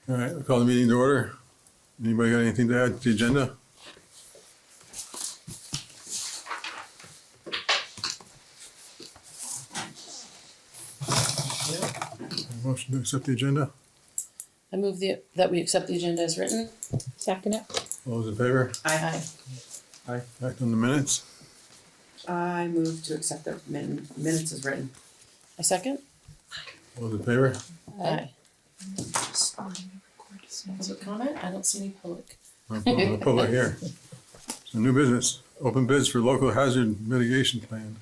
All right, I'll call the meeting to order. Anybody got anything to add to the agenda? Motion to accept the agenda. I move that we accept the agenda as written. Second it. All those in favor? Aye. Aye. Act on the minutes. I move to accept the minutes as written. A second? All those in favor? Aye. Public comment? I don't see any public. No public here. So new business, open bids for local hazard mitigation plan.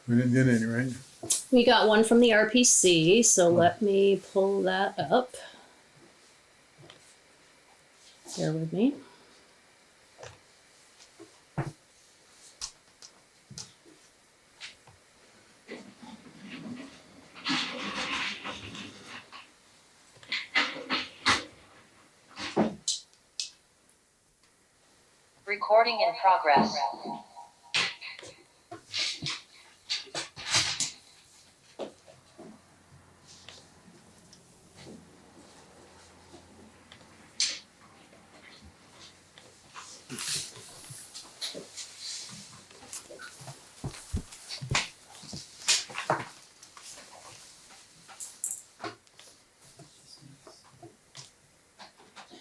We didn't get any, right? We got one from the RPC, so let me pull that up. Bear with me. Recording in progress.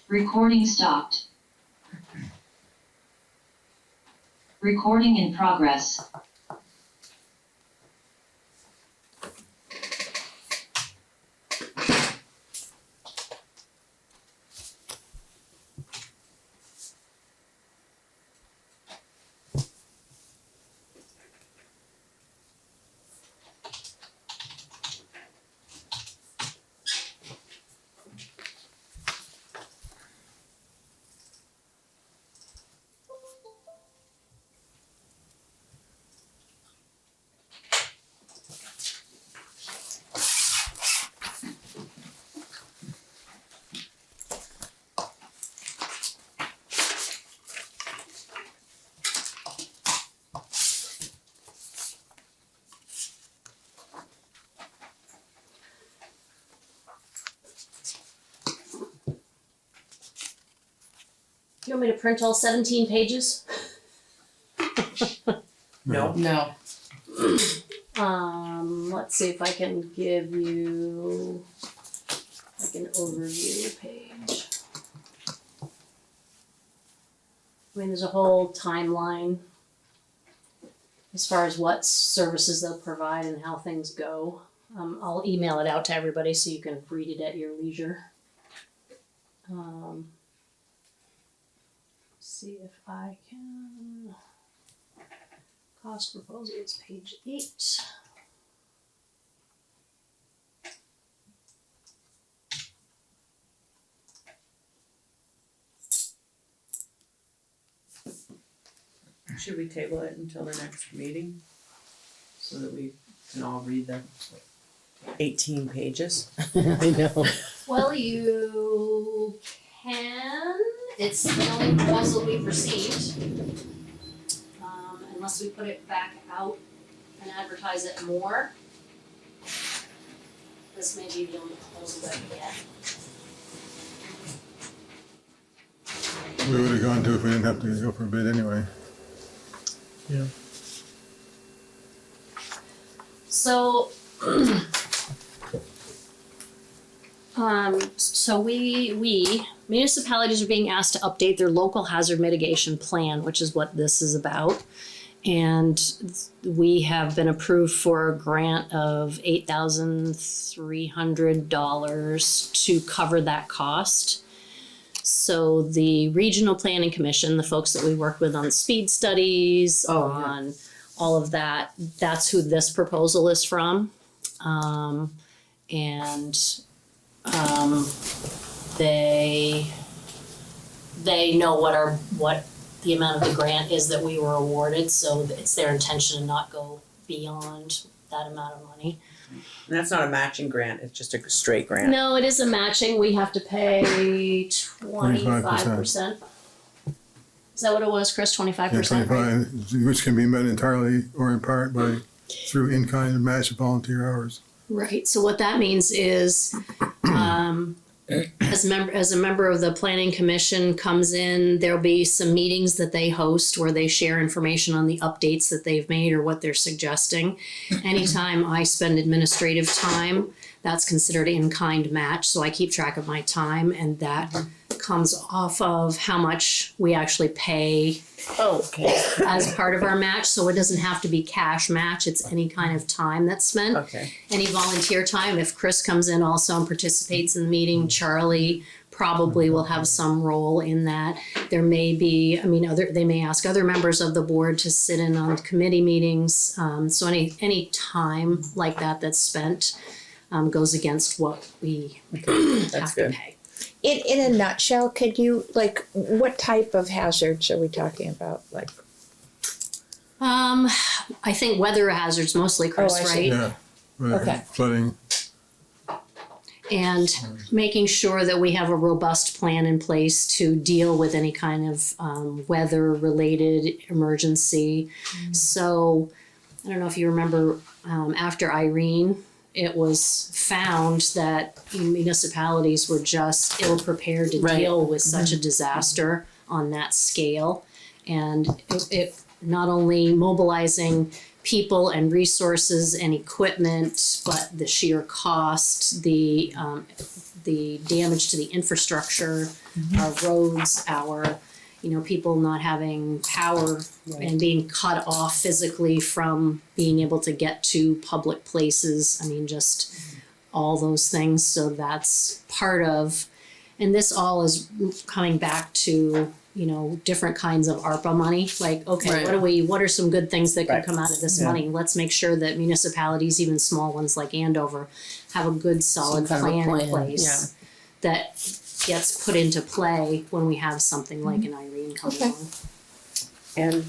Recording stopped. Recording in progress. Do you want me to print all 17 pages? No. Let's see if I can give you like an overview page. I mean, there's a whole timeline as far as what services they'll provide and how things go. I'll email it out to everybody so you can read it at your leisure. See if I can. Cost proposal is page 8. Should we table it until the next meeting? So that we can all read the 18 pages? I know. Well, you can. It's the only proposal we've received. Unless we put it back out and advertise it more. This may be the only proposal that we get. We would have gone to if we didn't have to go for a bid anyway. Yeah. So, so we municipalities are being asked to update their local hazard mitigation plan, which is what this is about. And we have been approved for a grant of $8,300 to cover that cost. So the Regional Planning Commission, the folks that we work with on speed studies, on all of that, that's who this proposal is from. They know what the amount of the grant is that we were awarded, so it's their intention to not go beyond that amount of money. And that's not a matching grant, it's just a straight grant. No, it is a matching. We have to pay 25%. Is that what it was, Chris? 25%? 25, which can be met entirely or in part by through in-kind and matched volunteer hours. Right. So what that means is as a member of the planning commission comes in, there'll be some meetings that they host where they share information on the updates that they've made or what they're suggesting. Anytime I spend administrative time, that's considered in-kind match, so I keep track of my time, and that comes off of how much we actually pay Okay. as part of our match, so it doesn't have to be cash match, it's any kind of time that's spent. Okay. Any volunteer time, if Chris comes in also and participates in the meeting, Charlie probably will have some role in that. There may be, they may ask other members of the board to sit in on committee meetings, so any time like that that's spent goes against what we have to good. pay. In a nutshell, could you, like, what type of hazards are we talking about? Like, I think weather hazards mostly, Chris, I see. right? Yeah. With Okay. Flooding. And making sure that we have a robust plan in place to deal with any kind of weather-related emergency. So, I don't know if you remember, after Irene, it was found that municipalities were just ill-prepared to Right. deal with such a disaster on that scale. And it not only mobilizing people and resources and equipment, but the sheer cost, the damage to the infrastructure, our roads, our, people not having power and being cut off physically from being able to get to public places. Just all those things. So that's part of, and this all is coming back to, different kinds of ARPA money. Like, okay, Right. what are some good things that can Right. come out of this Yeah. money? Let's make sure that municipalities, even small ones like Andover, have a good solid Some kind of a plan in plan, place that gets put into play when we have something like an Irene come Okay. along. And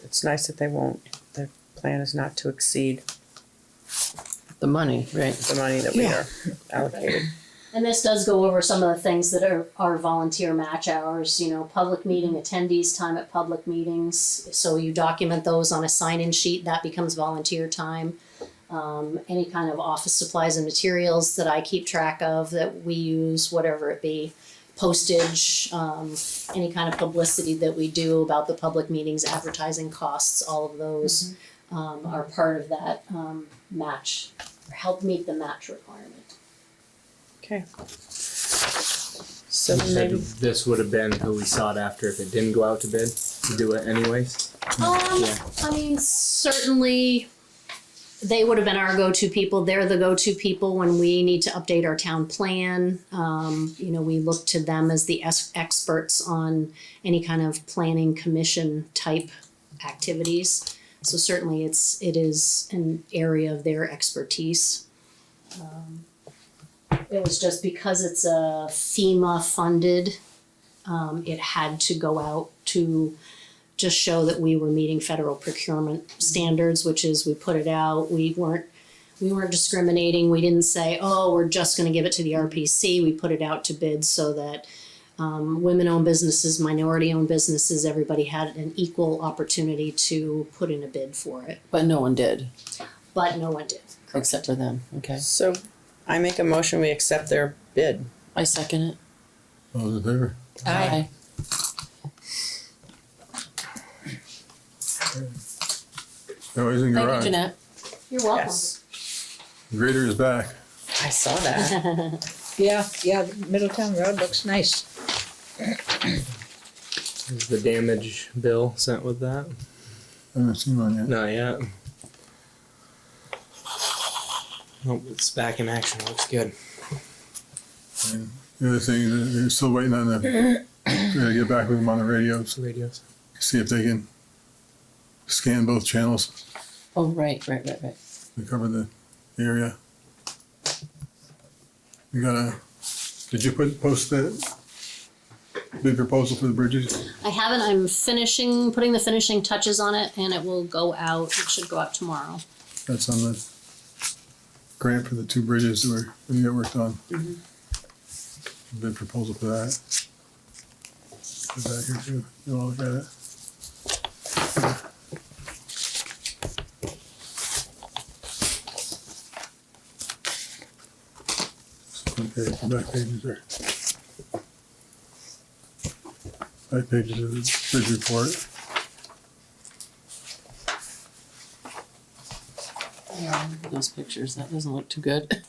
it's nice that the plan is not to exceed The money, right. the money that we are allocated. And this does go over some of the things that are volunteer match hours, public meeting attendees, time at public meetings. So you document those on a sign-in sheet, that becomes volunteer time. Any kind of office supplies and materials that I keep track of that we use, whatever it be. Postage, any kind of publicity that we do about the public meetings, advertising costs, all of those are part of that match, or help meet the match requirement. Okay. So You said maybe, this would have been who we sought after if it didn't go out to bid to do it anyways. Certainly they would have been our go-to people. They're the go-to people when we need to update our town plan. We look to them as the experts on any kind of planning commission type activities. So certainly it is an area of their expertise. It was just because it's a FEMA funded, it had to go out to just show that we were meeting federal procurement standards, which is we put it out. We weren't discriminating. We didn't say, oh, we're just going to give it to the RPC. We put it out to bid so that women-owned businesses, minority-owned businesses, everybody had an equal opportunity to put in a bid for it. But no one did, But no one did. except for them. Okay. so I make a motion, we accept their bid. I second it. All those in favor? Aye. No, he's in Thank you, garage. Jeanette. You're welcome. Yes. The grader is back. I saw that. yeah, Middletown Road looks nice. Is the damage bill sent with that? I haven't seen one yet. Not yet. Oh, it's back in action. Looks good. And the other thing, they're still waiting on the, to get back with them on the radios, Radios. see if they can scan both channels Oh, right. to cover the area. Did you post that bid proposal for the bridges? I haven't. I'm putting the finishing touches on it, and it will go out. It should go out tomorrow. That's on the grant for the two bridges that we're gonna get worked on. Bid proposal for that. Is that here too? You wanna look at it? Okay, the back pages there. Back pages of the bridge report. Yeah, those pictures, that doesn't look too good.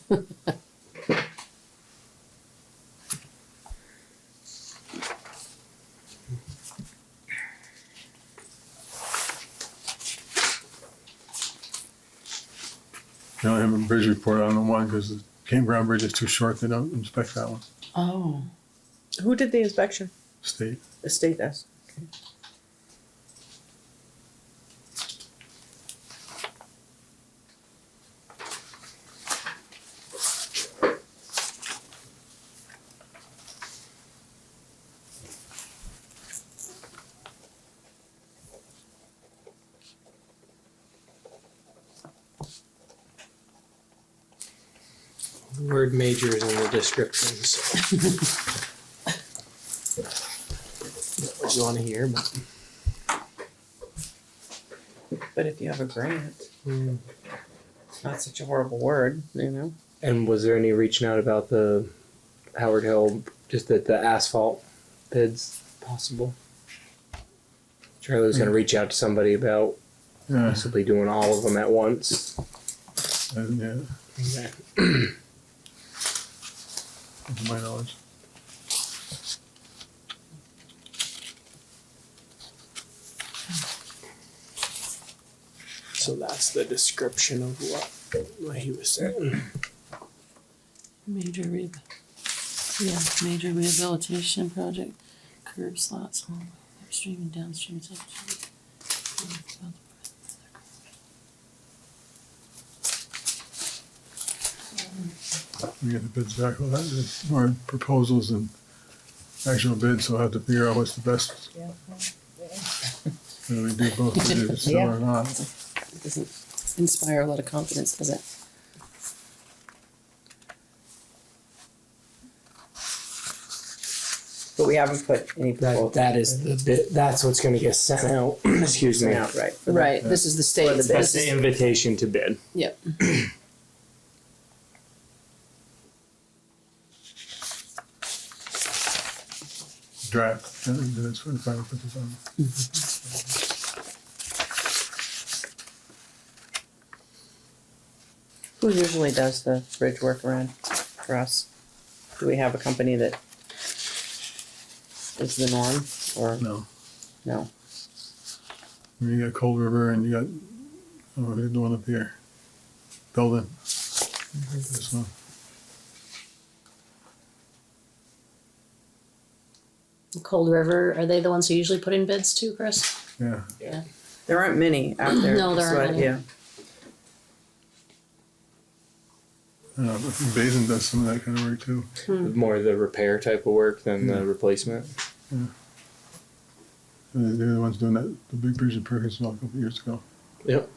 They only have a bridge report on the one because the campground bridge is too short, they don't inspect that one. Oh. Who did the inspection? State. The state does. Okay. Word major is in the descriptions. Not what you want to hear, but But if you have a grant, it's not such a horrible word, you know? And was there any reaching out about the Howard Hill, just the asphalt bids possible? Charlie was going to reach out to somebody about Yeah, possibly doing all of them at once. yeah, Okay. to my knowledge. So that's the description of what he was saying. Major major rehabilitation project, curb slots on upstream and downstream subdivision. We get the bids back, well, there's more proposals than actual bids, so I'll have to figure out what's the best. Whether we do both bridges still or not. It doesn't inspire a lot of confidence, does it? But we haven't put any proposal. That is the bit. That's what's going to get sent out. Excuse me. out, right? for the- Right, this is the state. For the That's the invitation to bid. Yep. Draft, and then it's for the final put this on. Who usually does the bridge work around for us? Do we have a company that is the norm, or No, no? I mean, you got Cold River and you got, oh, they're the one up here. Belden. This one. Cold River, are they the ones who usually put in bids too, Chris? Yeah, There aren't many out there. No, there is aren't what- any. Yeah. but Basin does some of that kind of work too. More the repair type of work than the replacement. And they're the ones doing that, the big bridge in Perkinsville a couple of years ago. Yep.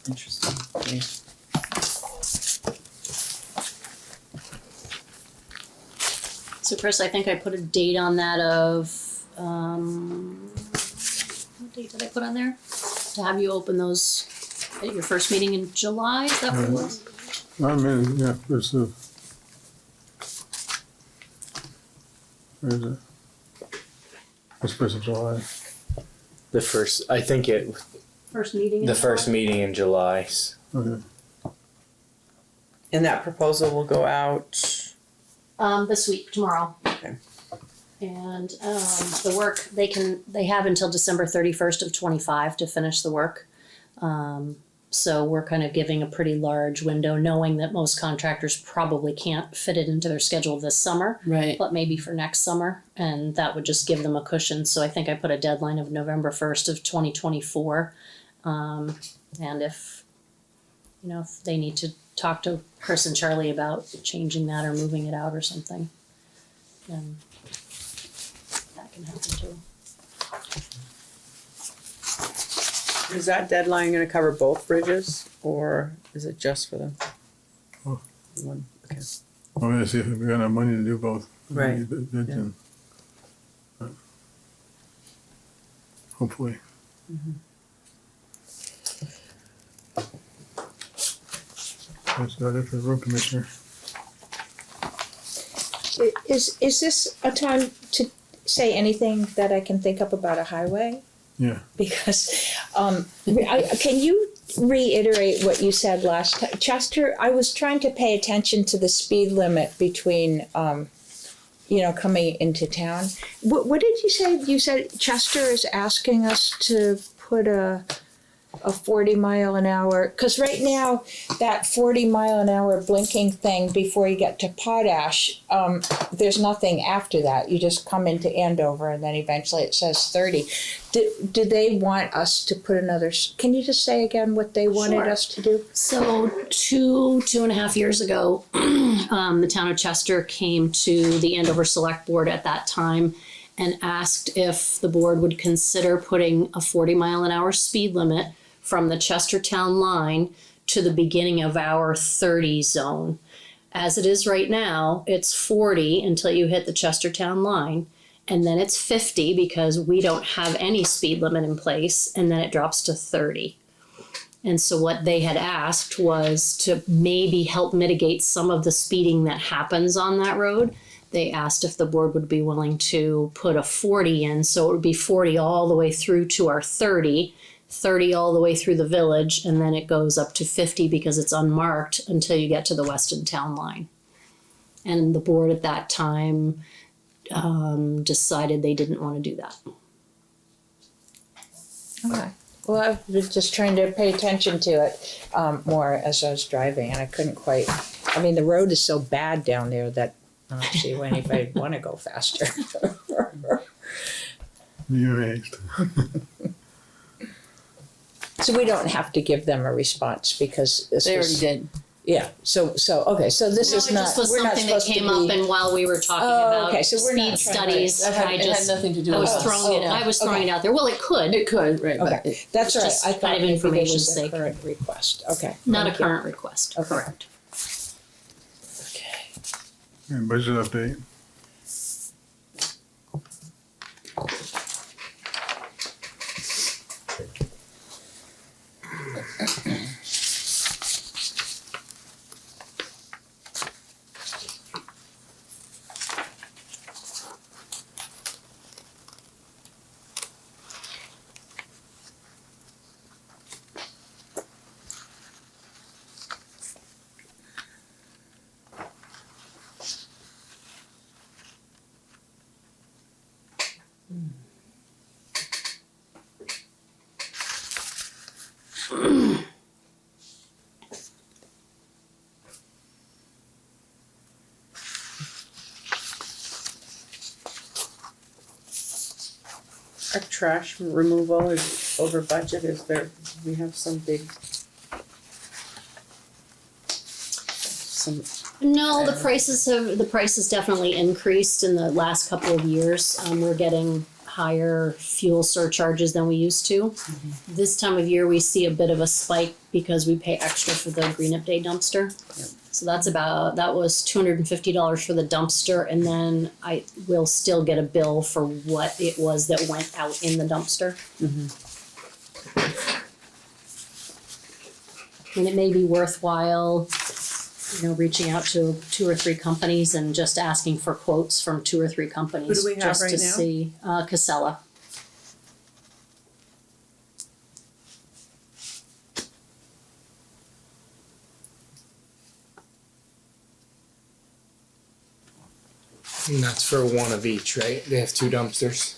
Interesting. Yeah. So Chris, I think I put a date on that of, what date did I put on there? To have you open those at your first meeting in July, is that what it was? I mean, yeah, there's the. Where is it? It's first of July. The first, I think it, First meeting in the July? first meeting in July. Okay. And that proposal will go out. This week, tomorrow. Okay. And, the work, they have until December 31st of 25 to finish the work. So we're kind of giving a pretty large window, knowing that most contractors probably can't fit it into their schedule this summer, Right. but maybe for next summer, and that would just give them a cushion. So I think I put a deadline of November 1st of 2024. And if they need to talk to Chris and Charlie about changing that or moving it out or something, then that can happen too. Is that deadline gonna cover both bridges, or is it just for the Oh. one? Okay. We're gonna see if we got enough money to do both. Right. Yeah. Hopefully. That's about it for the road commissioner. Is this a time to say anything that I can think of about a highway? Yeah. Because, can you reiterate what you said last time? Chester, I was trying to pay attention to the speed limit between, coming into town. What did you say? You said Chester is asking us to put a 40-mile-an-hour, because right now that 40-mile-an-hour blinking thing before you get to Potash, there's nothing after that. You just come into Andover and then eventually it says 30. Do they want us to put another? Can you just say again what they wanted Sure. us to do? So 2.5 years ago, the town of Chester came to the Andover Selectboard at that time and asked if the board would consider putting a 40-mile-an-hour speed limit from the Chestertown line to the beginning of our 30 zone. As it is right now, it's 40 until you hit the Chestertown line, and then it's 50 because we don't have any speed limit in place, and then it drops to 30. And so what they had asked was to maybe help mitigate some of the speeding that happens on that road. They asked if the board would be willing to put a 40 in, so it would be 40 all the way through to our 30 all the way through the village, and then it goes up to 50 because it's unmarked until you get to the Weston town line. And the board at that time decided they didn't want to do that. Okay. Well, I was just trying to pay attention to it more as I was driving, and I couldn't quite. I mean, the road is so bad down there that I don't see why anybody'd want to go faster. Be amazed. So we don't have to give them a response because this They already was, did. yeah. So okay. So this is It not. just was we're not something that supposed came to up, be. and while we were talking Oh, about okay, so we're not speed trying to- studies, I just nothing to do I with was us. throwing it. Oh, I was throwing okay. it out there. Well, it could, It could, right, but Okay, that's all right. just I kind thought of maybe there information's was a sake. current request. Okay. not a thank you. current request. Okay. Correct. And budget update. our trash removal is over budget. Is there, we have some big. Some, No, the prices definitely increased in the last couple of years. We're getting higher fuel surcharges than we used to. This time of year, we see a bit of a spike because we pay extra for the Green Up Day dumpster. Yep. So that was $250 for the dumpster, and then I will still get a bill for what it was that went out in the dumpster. And it may be worthwhile, reaching out to 2 or 3 companies and just asking for quotes from 2 or 3 companies. Who do we have just right to now? see, Casella. And that's for one of each, right? They have 2 dumpsters.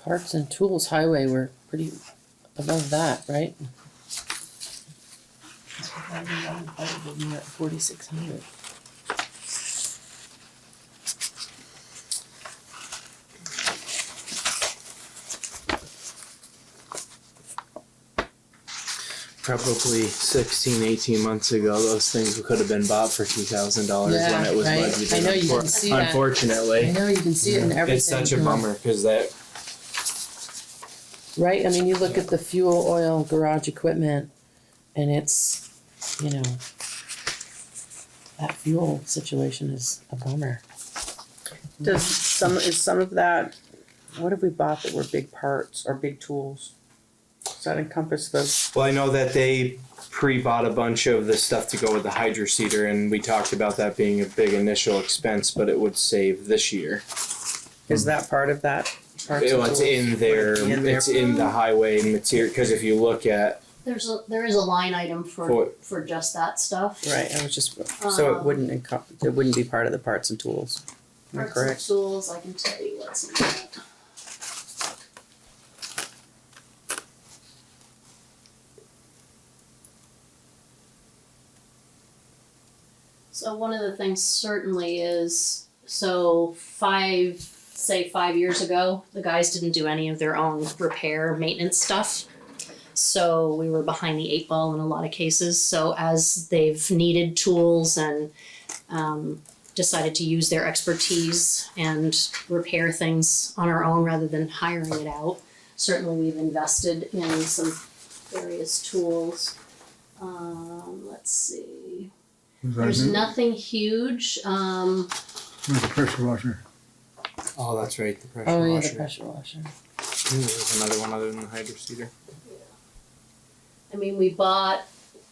parts and tools highway, we're pretty above that, right? 4,600. probably 16, 18 months ago, those things could have been bought for $2,000 Yeah, when it was right. budgeted. I know you can see that. Unfortunately. I know, you can see it in everything. It's such a bummer because that Right, I mean, you look at the fuel, oil, garage equipment, and it's, you know, that fuel situation is a bummer. Is some of that, what have we bought that were big parts or big tools? Does that encompass those? Well, I know that they pre-bought a bunch of the stuff to go with the hydroseeder, and we talked about that being a big initial expense, but it would save this year. Is that part of that? Parts and It's tools? in there. Would it be in there? It's in the highway material because if you look at there is a line item for just that stuff. Right, I was just, so it wouldn't it wouldn't be part of the parts and tools. Am I Parts correct? and tools, I can tell you what's in that. So one of the things certainly is, so 5 years ago, the guys didn't do any of their own repair maintenance stuff. So we were behind the 8 ball in a lot of cases. So as they've needed tools and decided to use their expertise and repair things on our own rather than hiring it out, certainly we've invested in some various tools. Let's see. There's nothing huge. Where's the pressure washer? oh, that's right, the pressure Oh, yeah, washer. the pressure washer. There's another one other than the hydroseeder. I mean, we bought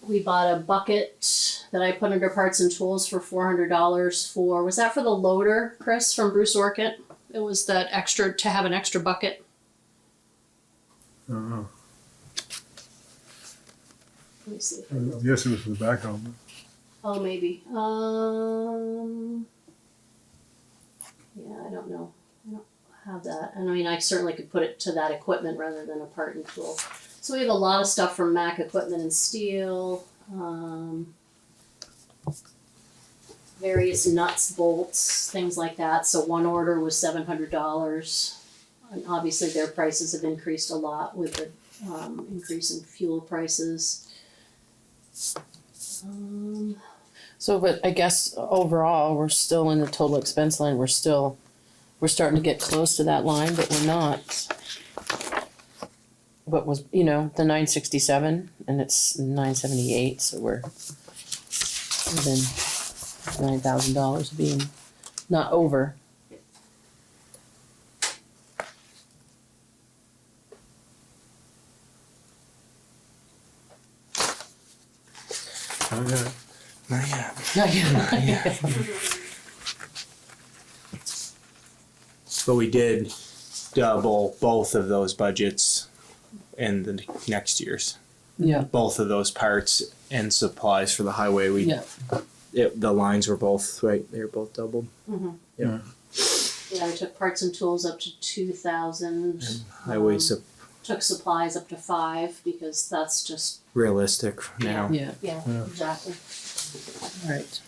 a bucket that I put under parts and tools for $400 for, was that for the loader, Chris, from Bruce Orchid? It was that extra, to have an extra bucket. I don't know. Let me see. Yes, it was for the backhoe. But Oh, maybe. Yeah, I don't know. I don't have that. And I mean, I certainly could put it to that equipment rather than a part and tool. So we have a lot of stuff from Mac Equipment and Steel. Various nuts, bolts, things like that. So one order was $700. And obviously their prices have increased a lot with the increase in fuel prices. So, but I guess overall, we're still in the total expense line, we're starting to get close to that line, but we're not. What was, the 967, and it's 978, so we're within $9,000 being not over. not yet. Not yet. Not yet. But we did double both of those budgets in the next year's. Yeah, Both of those parts and supplies for the highway. yeah. The lines were both right. They were both doubled. Yeah, I took parts and tools up to 2,000. Highway Took supplies up to 5 because that's just, realistic now. Yeah, yeah, exactly. all right.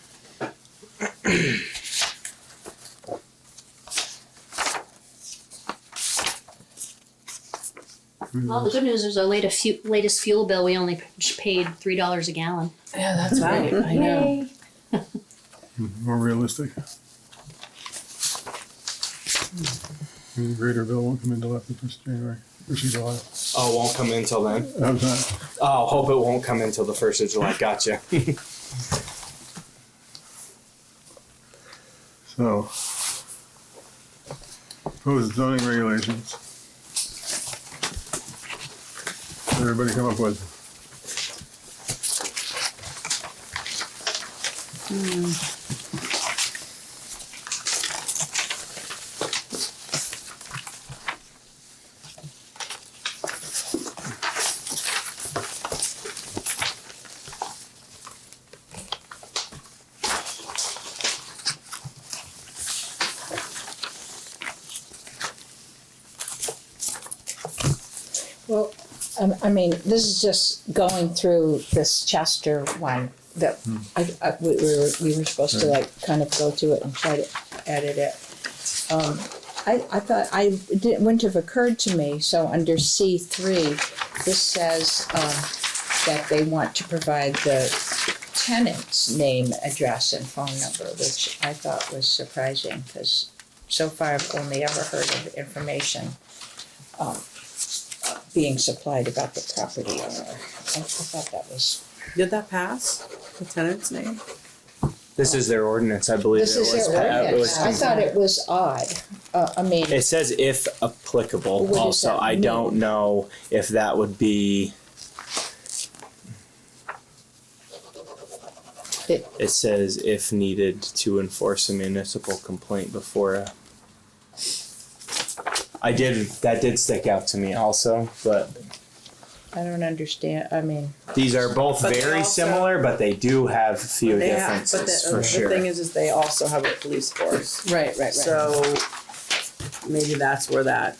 Well, the good news is our latest fuel bill, we only paid $3 a gallon. Yeah, that's right, I know. More realistic. The greater bill won't come into after this January. This is July. Oh, it won't come in till then. How's that? Oh, hope it won't come in till the 1st of July. Gotcha. So, proposed zoning regulations. What did everybody come up with? Well, I mean, this is just going through this Chester one that we were supposed to like kind of go to it and try to edit it. I thought wouldn't have occurred to me. So under C3, this says that they want to provide the tenant's name, address, and phone number, which I thought was surprising, because so far I've only ever heard of information being supplied about the property owner. I thought that was, Did that pass, the tenant's name? This is their ordinance, I believe. this is their ordinance. I thought it was odd. I mean, It says if applicable. What does Also, that I mean? don't know if that would be. It says if needed to enforce a municipal complaint before a. That did stick out to me also, but I don't understand, I mean, these are both But they very also- similar, but they do have a few differences for the sure. thing is they also have a police force. Right. So maybe that's where that,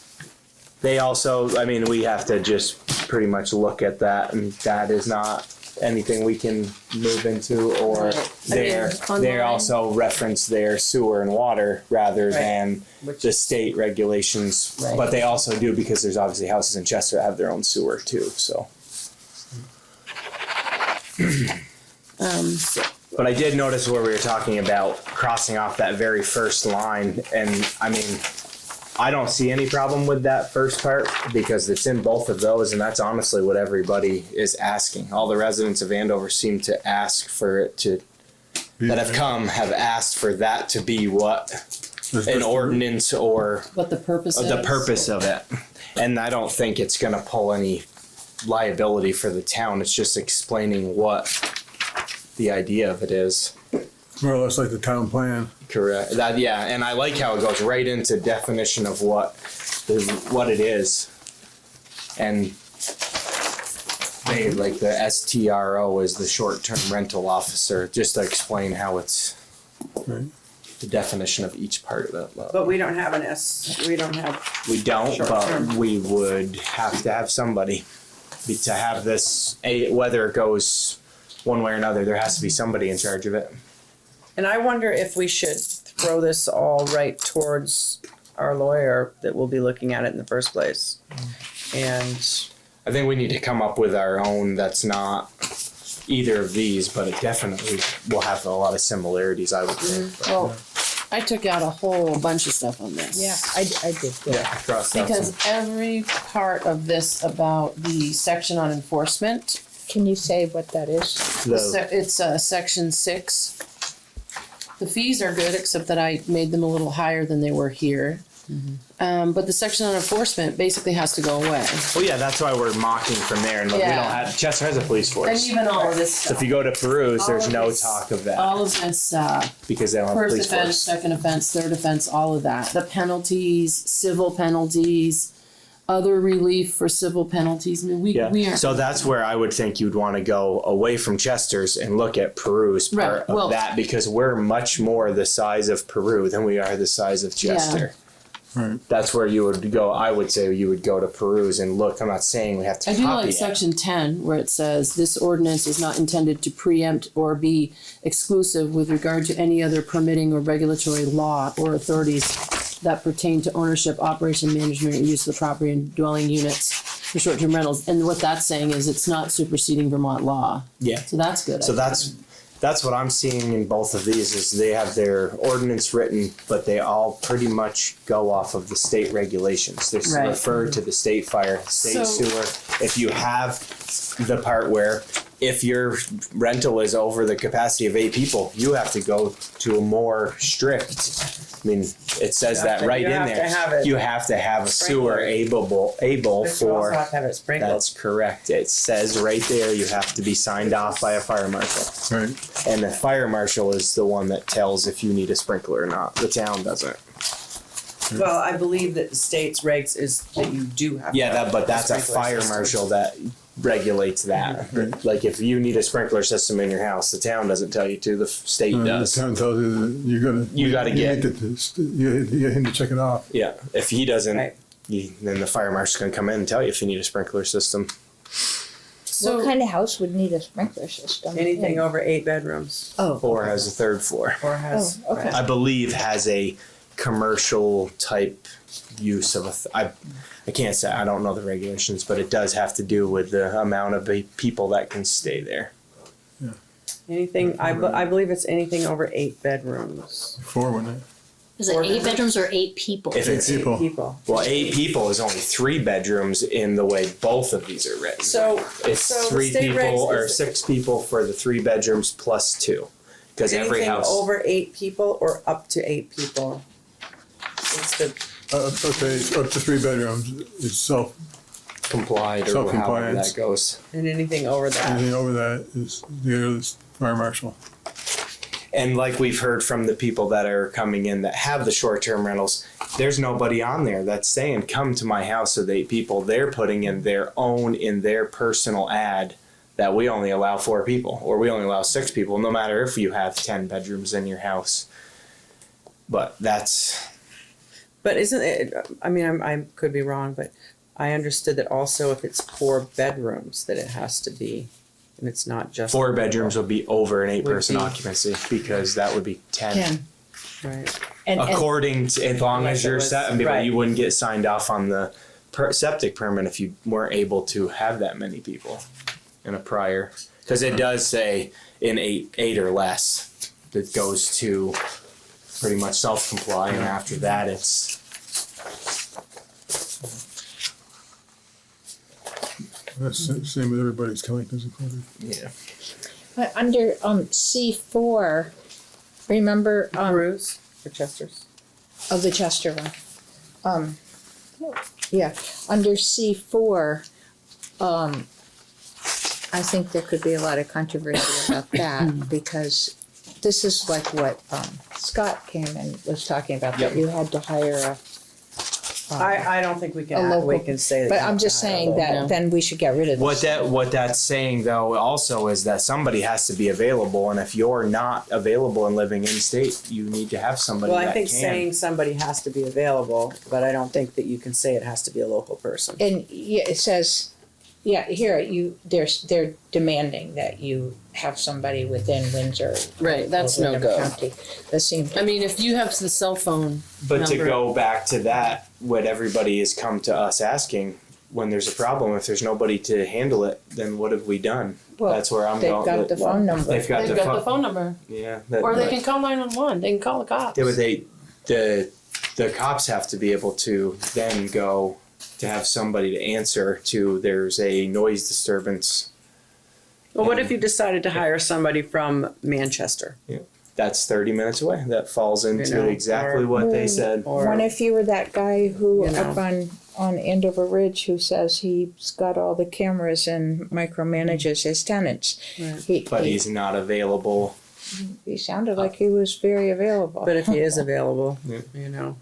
They also, I mean, we have to just pretty much look at that, and that is not anything we can move into, or Right. they online- also reference their sewer and water rather Right. than which the state regulations. Right. But they also do, because there's obviously houses in Chester that have their own sewer too, so. But I did notice where we were talking about crossing off that very first line, and I mean, I don't see any problem with that first part because it's in both of those, and that's honestly what everybody is asking. All the residents of Andover seem to ask for it to, that have asked for that to be what an ordinance or What the purpose is. the purpose of it. And I don't think it's gonna pull any liability for the town. It's just explaining what the idea of it is. More or less like the town plan. Correct. That, yeah, and I like how it goes right into definition of what it is. And they, like the STRO is the short-term rental officer, just to explain how it's Right. the definition of each part of it. but we don't have we don't have, We don't, but Short-term. we would have to have somebody to have this, whether it goes one way or another, there has to be somebody in charge of it. and I wonder if we should throw this all right towards our lawyer that will be looking at it in the first place. And I think we need to come up with our own that's not either of these, but it definitely will have a lot of similarities, I would think. Well, I took out a whole bunch of stuff on this. yeah, I did, Yeah, cross out Because some. every part of this about the section on enforcement, Can you say what that is? it's section 6. The fees are good, except that I made them a little higher than they were here. But the section on enforcement basically has to go away. Well, yeah, that's why we're mocking from there, and look, we don't Yeah. have, Chester has a police And force. even all of this So stuff. if you go to Peruse, there's All of no this- talk of that, All of this, because they don't have a first police offense, force. second offense, third offense, all of that. The penalties, civil penalties, other relief for civil penalties. I mean, we Yeah, are. so that's where I would think you'd wanna go away from Chester's and look at Peru's part Right, well- of that, because we're much more the size of Peru than we are the size of Chester. Right. That's where you would go, I would say you would go to Peru's and look, I'm not saying we have to I do copy like it. section 10 where it says this ordinance is not intended to preempt or be exclusive with regard to any other permitting or regulatory law or authorities that pertain to ownership, operation, management, and use of the property and dwelling units for short-term rentals. And what that's saying is it's not superseding Vermont law. Yeah. So that's good. So that's what I'm seeing in both of these, is they have their ordinance written, but they all pretty much go off of the state regulations. They Right. refer to the state fire, state So- sewer. If you have the part where if your rental is over the capacity of 8 people, you have to go to a more strict. I mean, it says that right in there. You have to have a sewer able for. have to have it sprinkled. That's correct. It says right there you have to be signed off by a fire marshal. Right. And the fire marshal is the one that tells if you need a sprinkler or not. The town doesn't. Well, I believe that the state's regs is that you do have. Yeah, to have but that's a sprinkler fire system. marshal that regulates that. Right. Like if you need a sprinkler system in your house, the town doesn't tell you to, the state The does. town tells you that You gotta get- you get him to check it off. Yeah, if he doesn't, Right. then the fire marshal's gonna come in and tell you if you need a sprinkler system. What kind of house would need a sprinkler system? Anything over 8 bedrooms Oh, Or has a third floor. or has. Oh, okay. I believe has a commercial type use of I can't say, I don't know the regulations, but it does have to do with the amount of people that can stay there. Anything, I believe it's anything over 8 bedrooms. 4, wasn't it? Is it 8 bedrooms or 8 people? If it's People. People. Well, 8 people is only 3 bedrooms in the way both of these are written. So, It's so the 3 state people regs or is 6 people for the 3 bedrooms plus 2. Because every anything house. over 8 people or up to 8 people. It's the, Okay, up to 3 bedrooms is Complied or however Self-compliance. that goes. and anything over that. anything over that is the fire marshal. And like we've heard from the people that are coming in that have the short-term rentals, there's nobody on there that's saying, come to my house with 8 people. They're putting in their personal ad that we only allow 4 people or we only allow 6 people, no matter if you have 10 bedrooms in your house. But that's, But isn't it, I mean, I could be wrong, but I understood that also if it's 4 bedrooms, that it has to be, and it's not just. 4 bedrooms would be over an 8-person Would be. occupancy because that would be 10. Right. And According to, as long Unless as it you're was- set, I mean, right. you wouldn't get signed off on the septic permit if you weren't able to have that many people in a prior. Because it does say in 8 or less, it goes to pretty much self-comply, and after that, it's. That's the same with everybody's collectors included. Yeah. but under C4, remember Bruce or Chester's. of the Chester one. Yeah, under C4, I think there could be a lot of controversy about that because this is like what Scott came and was talking about, that Yep. you had to hire a. I don't think we A can, local- we can say that. But you I'm have just to hire a saying local. that then we should get rid of this. What that's saying though also is that somebody has to be available, and if you're not available and living in state, you need to have somebody Well, I that think can. saying somebody has to be available, but I don't think that you can say it has to be a local person. And yeah, it says, yeah, here they're demanding that you have somebody within Windsor. Right, that's or no whatever go. county. That seems. I mean, if you have the cell phone. But to number. go back to that, what everybody has come to us asking, when there's a problem, if there's nobody to handle it, then what have we done? Well, That's where I'm they've going. got the phone number. They've got They've the got the phone number, Yeah. or they can call 911. They can call the cops. Yeah, but the cops have to be able to then go to have somebody to answer to. There's a noise disturbance. Well, what if you decided to hire somebody from Manchester? That's 30 minutes away. That falls into know, exactly or- what they said. Or What if you were that guy who You know. up on Andover Ridge who says he's got all the cameras and micromanages his tenants? Right. But he's not available. He sounded like he was very available. But if he is available, Yeah. you know.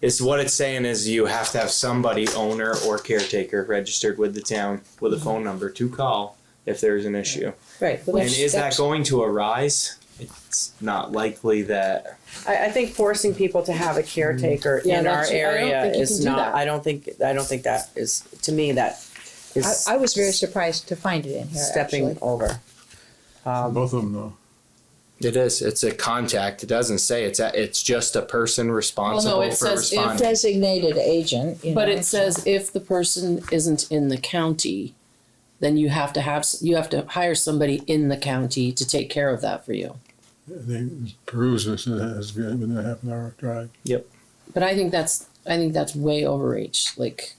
It's what it's saying is you have to have somebody, owner or caretaker, registered with the town with a phone number to call if there's an issue. Right. Well, And that's- is that that's- going to arise? It's not likely that. I think forcing people to have a caretaker Yeah, in our that's- I don't area think you is can do not, that. I don't think that is, to me, that is I was very surprised to find it in here, stepping actually. over. Both of them though. It is. It's a contact. It doesn't say it's just a person responsible it for says if- responding. Designated agent, you But know, it says if the person isn't in the county, then you have to hire somebody in the county to take care of that for you. They peruse this, it has to be within a half an hour drive. But I think that's way overreach. Like,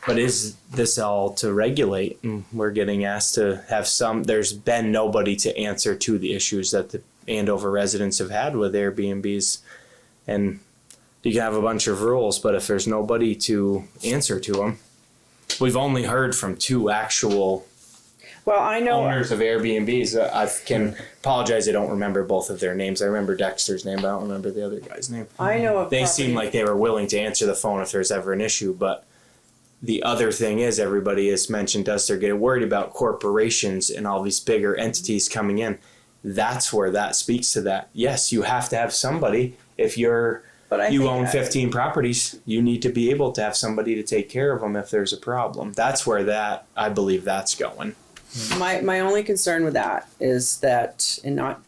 But is this all to regulate? And we're getting asked to have some. There's been nobody to answer to the issues that the Andover residents have had with Airbnbs, and you can have a bunch of rules, but if there's nobody to answer to them, we've only heard from 2 actual Well, I know, owners of Airbnbs. I can apologize. I don't remember both of their names. I remember Dexter's name, but I don't remember the other guy's name. I know of They seem like they were willing to answer the phone if there's ever an issue, but the other thing is everybody has mentioned us, they're getting worried about corporations and all these bigger entities coming in. That's where that speaks to that. Yes, you have to have somebody. If you own 15 properties, you need to be able to have somebody to take care of them if there's a problem. That's where I believe that's going. my only concern with that is that, and not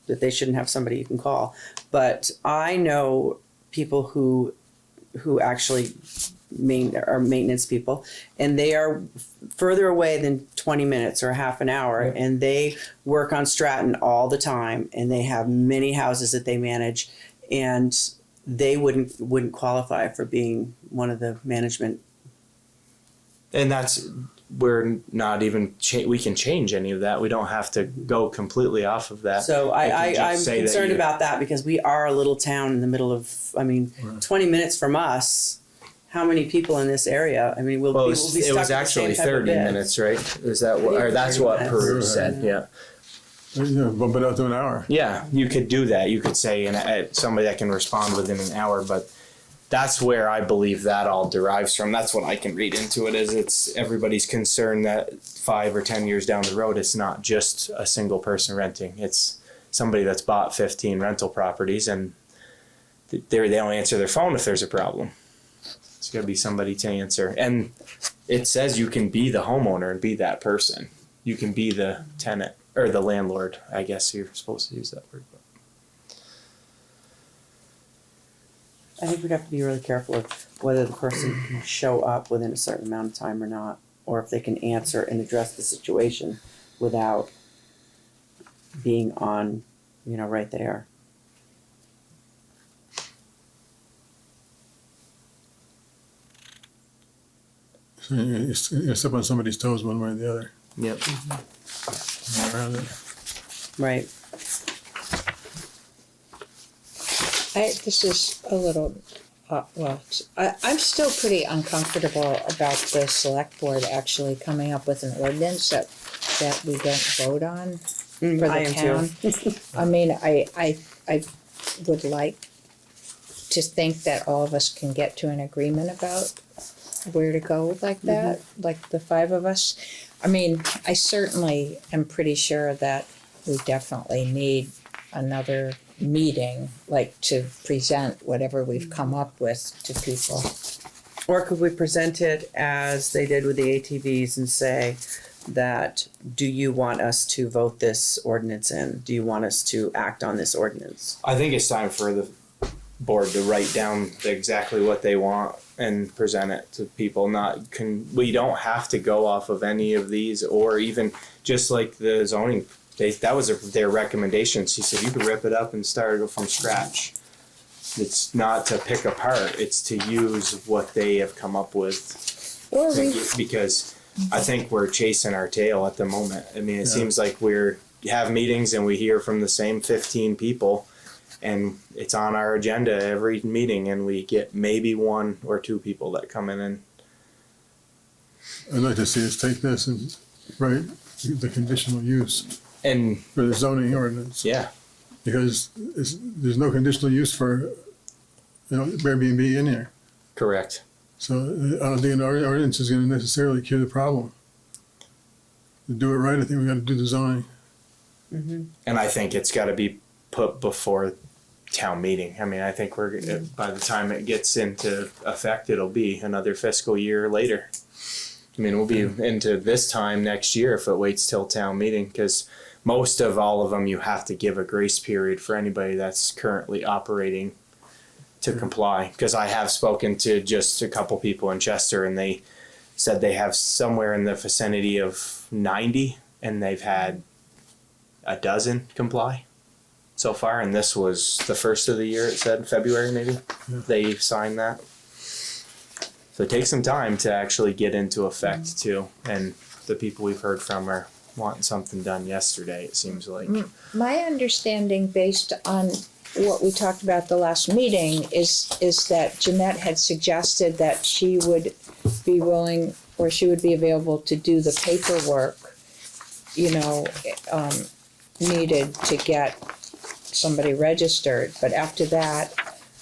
that they shouldn't have somebody you can call, but I know people who actually are maintenance people, and they are further away than 20 minutes or half an hour, and they work on Stratton all the time, and they have many houses that they manage, and they wouldn't qualify for being one of the management. And that's, we're not even, we can change any of that. We don't have to go completely off of that. So I can I'm just say that concerned you- about that, because we are a little town in the middle of, 20 minutes from us. How many people in this area? I mean, we'll Well, be it stuck was with the actually same type of 30 bid. minutes, right? Is that what, or that's what 30 Peru minutes. said, yeah. Yeah, bump it out to an hour. Yeah, you could do that. You could say somebody that can respond within an hour, but that's where I believe that all derives from. That's what I can read into it, is it's everybody's concern that 5 or 10 years down the road, it's not just a single person renting. It's somebody that's bought 15 rental properties, and they only answer their phone if there's a problem. It's got to be somebody to answer. And it says you can be the homeowner and be that person. You can be the tenant or the landlord. I guess you're supposed to use that word. I think we'd have to be really careful of whether the person can show up within a certain amount of time or not, or if they can answer and address the situation without being on, right there. So you step on somebody's toes one way or the other. Yep. Around it. Right. This is a little, I'm still pretty uncomfortable about the select board actually coming up with an ordinance that we don't vote on for the I am town. too. I mean, I would like to think that all of us can get to an agreement about where to go like that, like the 5 of us. I mean, I certainly am pretty sure that we definitely need another meeting, like to present whatever we've come up with to people. Or could we present it as they did with the ATVs and say that, do you want us to vote this ordinance in? Do you want us to act on this ordinance? I think it's time for the board to write down exactly what they want and present it to people. We don't have to go off of any of these, or even just like the zoning. That was their recommendations. He said you could rip it up and start it from scratch. It's not to pick apart. It's to use what they have come up with. Or we, Because I think we're chasing our tail at the moment. I mean, it seems like we have meetings and we hear from the same 15 people, and it's on our agenda every meeting, and we get maybe 1 or 2 people that come in and. I'd like to see us take this and write the conditional use And for the zoning ordinance. yeah, Because there's no conditional use for, Airbnb in here. correct. So I don't think an ordinance is gonna necessarily cure the problem. To do it right, I think we gotta do the zoning. And I think it's got to be put before town meeting. I mean, I think by the time it gets into effect, it'll be another fiscal year later. I mean, we'll be into this time next year if it waits till town meeting, because most of all of them, you have to give a grace period for anybody that's currently operating to comply. Because I have spoken to just a couple people in Chester, and they said they have somewhere in the vicinity of 90, and they've had a dozen comply so far. And this was the first of the year, it said, February maybe, they signed that. So it takes some time to actually get into effect too. And the people we've heard from are wanting something done yesterday, it seems like. my understanding, based on what we talked about the last meeting, is that Jeanette had suggested that she would be willing, or she would be available to do the paperwork, needed to get somebody registered. But after that,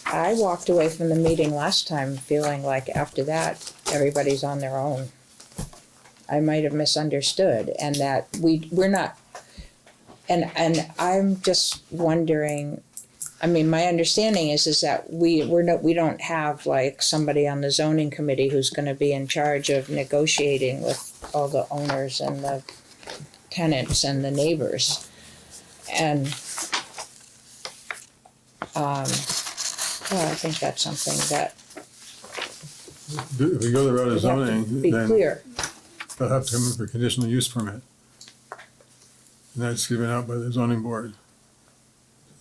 I walked away from the meeting last time feeling like after that, everybody's on their own. I might have misunderstood, and that we're not, and I'm just wondering, I mean, my understanding is that we don't have like somebody on the zoning committee who's gonna be in charge of negotiating with all the owners and the tenants and the neighbors. And Well, I think that's something that If we go the route of we have to zoning, be then clear. they'll have to come in for a conditional use permit. And that's given out by the zoning board.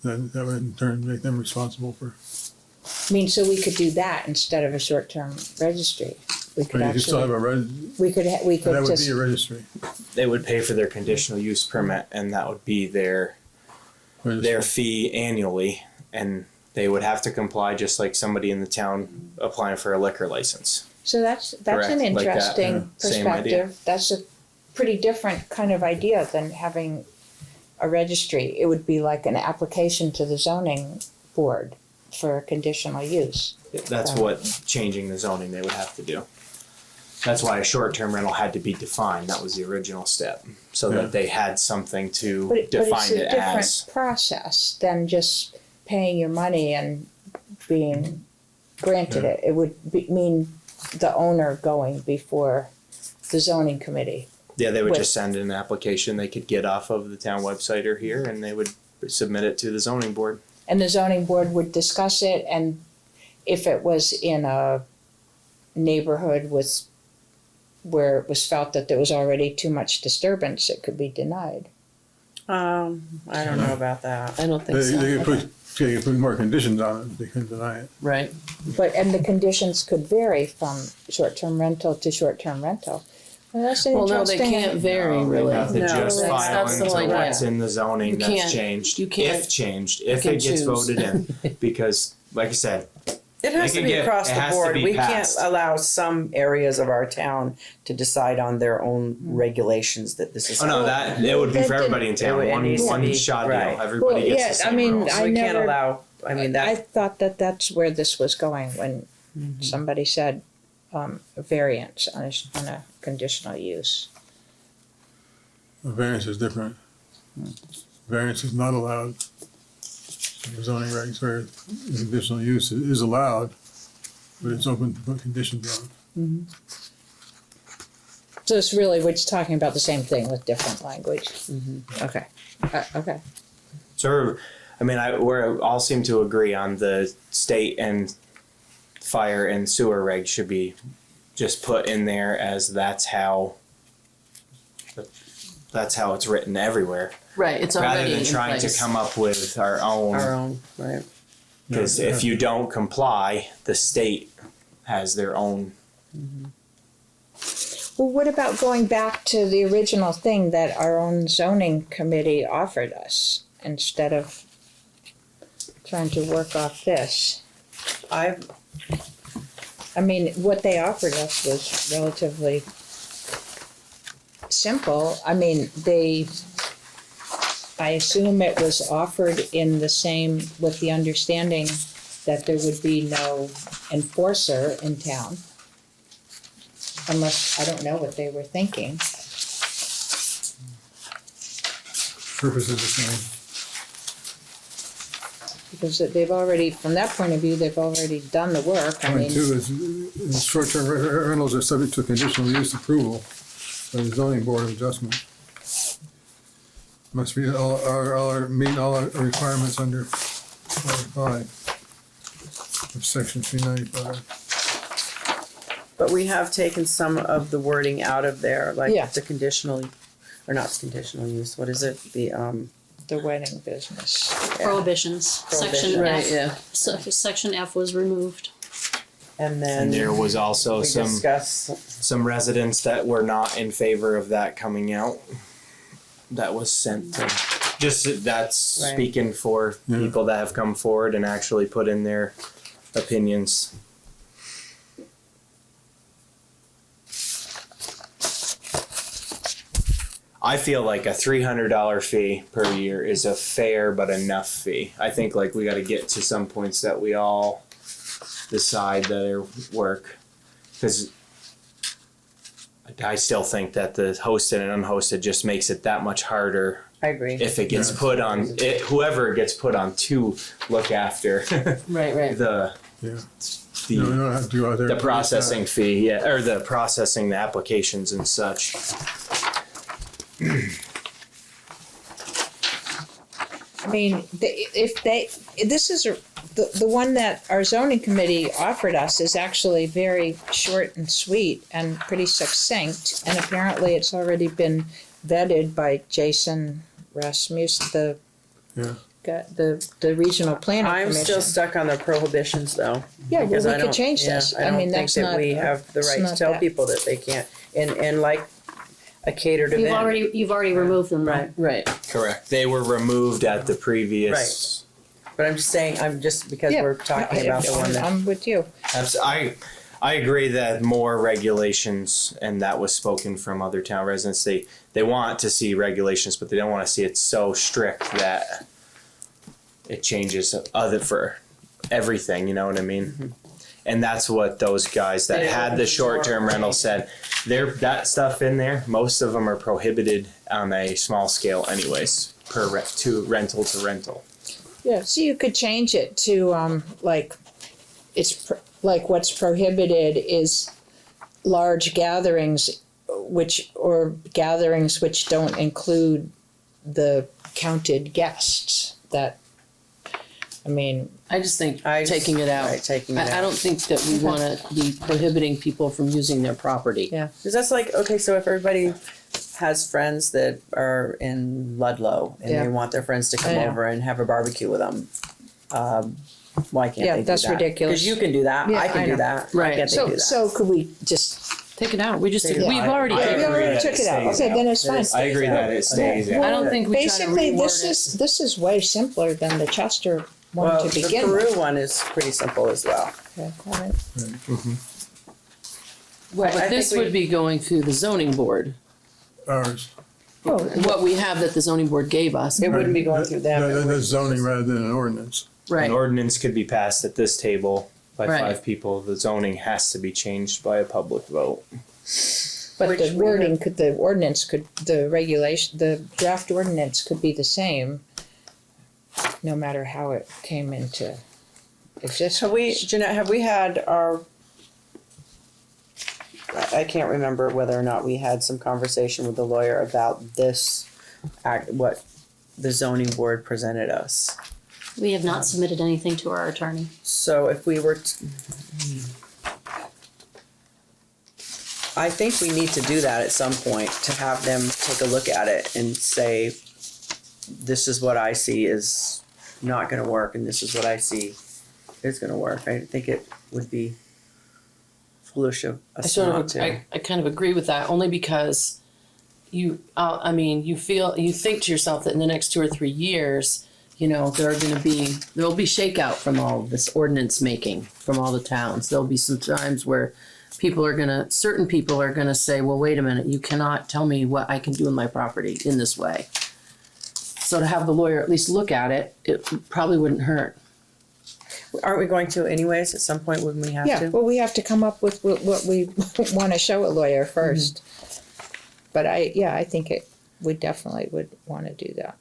Then that would in turn make them responsible for, I mean, so we could do that instead of a short-term registry. We could but you could still have actually, a we could that would just, be a registry. They would pay for their conditional use permit, and that would be their fee annually, and they would have to comply just like somebody in the town applying for a liquor license. so that's an Correct, like that, interesting yeah. Same idea. perspective. That's a pretty different kind of idea than having a registry. It would be like an application to the zoning board for a conditional use. That's what changing the zoning they would have to do. That's why a short-term rental had to be defined. That was the original step, so Yeah. that they had something to But it's define a it different as. process than just paying your money and being granted Yeah. it. It would mean the owner going before the zoning committee. Yeah, they would with- just send an application they could get off of the town website or here, and they would submit it to the zoning board. And the zoning board would discuss it, and if it was in a neighborhood with, where it was felt that there was already too much disturbance, it could be denied. I don't know about that. I don't think They so. could put more conditions on it, they couldn't deny it. Right. And the conditions could vary from short-term rental to short-term rental. Well, that's an Well, no, they interesting. can't vary No, really. They have to No, just that's- file that's the into whole what's idea. in the zoning You that's can't- changed. you can't- If changed, if can it gets choose. voted in, because like I said, It has They to could be get- across it the has to board. be We can't passed. allow some areas of our town to decide on their own regulations that this is. oh no, that it would be that for everybody in town. It needs to One be- shot right. deal. Everybody Well, gets yeah, the same I mean, rules. I We can't never- allow, I mean, I that, thought that that's where this was going when somebody said a variance on a conditional use. A variance is different. Variance is not allowed. In the zoning regs where conditional use is allowed, but it's open to put conditions on. So it's really, we're just talking about the same thing with different language. Okay, okay. So, I mean, we all seem to agree on the state and fire and sewer regs should be just put in there as that's how it's written everywhere. Right, it's Rather already than in trying place. to come up with our our own, own, right? because if you don't comply, the state has their own. Well, what about going back to the original thing that our own zoning committee offered us instead of trying to work off this? I mean, what they offered us was relatively simple. I mean, I assume it was offered in the same, with the understanding that there would be no enforcer in town. Unless, I don't know what they were thinking. Purpose is the same. Because they've already, from that point of view, they've already done the work. I Point mean, two is short-term rentals are subject to conditional use approval by the zoning board of adjustment. Must be meet all our requirements under 5 of section 395. But we have taken some of the wording out of there, like Yeah. the conditional, or not conditional use, what is it? The, the wedding business. Prohibitions, section Prohibition. Right, F, yeah. so section F was removed. and then And there was also we some discuss, residents that were not in favor of that coming out. That was sent to, just that's Right. speaking for Yeah. people that have come forward and actually put in their opinions. I feel like a $300 fee per year is a fair but enough fee. I think like we got to get to some points that we all decide that are work, because I still think that the hosted and unhosted just makes it that much harder I agree. if it gets Yeah. put on it. Whoever gets put on to look after Right, right. the Yeah. We don't have to go out there. the processing fee, yeah, or the processing the applications and such. I mean, this is the one that our zoning committee offered us is actually very short and sweet and pretty succinct, and apparently it's already been vetted by Jason Rasmus, the Yeah. the regional planning I'm commission. still stuck on the prohibitions though. Yeah, well, because we I could don't- change yeah, this. I I don't mean, think that's that not- we have the it's right to not tell that- people that they can't, and like a catered You've event. you've already removed them though. Right. Right. Correct. They were removed at the previous. But I'm just saying, I'm just because Yeah, we're talking about the one that. I'm with you. I agree that more regulations, and that was spoken from other town residents. They want to see regulations, but they don't want to see it so strict that it changes other for everything. You know what I mean? Mm-hmm. And that's what those guys that They had opened the the short-term door, rental right? said. That stuff in there, most of them are prohibited on a small scale, anyways, to rental to rental. Yeah, so you could change it to, like, like what's prohibited is large gatherings or gatherings which don't include the counted guests that, I mean, I just think I just- taking it out. right, taking it I out. don't think that we wanna be prohibiting people from using their property. yeah. Because that's like, okay, so if everybody has friends that are in Ludlow and Yeah. they want their friends to come I know. over and have a barbecue with them, why can't Yeah, they do that's that? ridiculous. Because you can do that, Yeah, I can I do know. that. Right. Why can't they So, do that? so could we just, Take it out. We just, Take we've it out. already I taken we it. agree already that took it it out, stays okay, then out. it's fine. I agree that it stays out. I don't think we try to Basically, reword this is way simpler than the Chester one Well, to the begin with. Peru one is pretty simple as well. Okay, all right. Well, I but think this we- would be going through the zoning board. Ours. Oh, What we have that the zoning board gave us. It wouldn't be going through them. it would That's zoning rather than an ordinance. Right. An ordinance could be passed at this table by Right. 5 people. The zoning has to be changed by a public vote. But Which the we wording have- could, the ordinance could, the regulation, the draft ordinance could be the same, no matter how it came into existence. Have we, Jeanette, have we had our, I can't remember whether or not we had some conversation with the lawyer about this act, what the zoning board presented us. We have not submitted anything to our attorney. So if we were to, I think we need to do that at some point, to have them take a look at it and say, this is what I see is not gonna work, and this is what I see is gonna work. I think it would be foolish of I us sort not of, to. I kind of agree with that, only because you think to yourself that in the next 2 or 3 years, there'll be shakeout from all of this ordinance making from all the towns. There'll be some times where certain people are gonna say, well, wait a minute, you cannot tell me what I can do in my property in this way. So to have the lawyer at least look at it, it probably wouldn't hurt. Aren't we going to anyways at some point when we have Yeah, to? well, we have to come up with what we wanna show a lawyer first. But I think we definitely would wanna do that.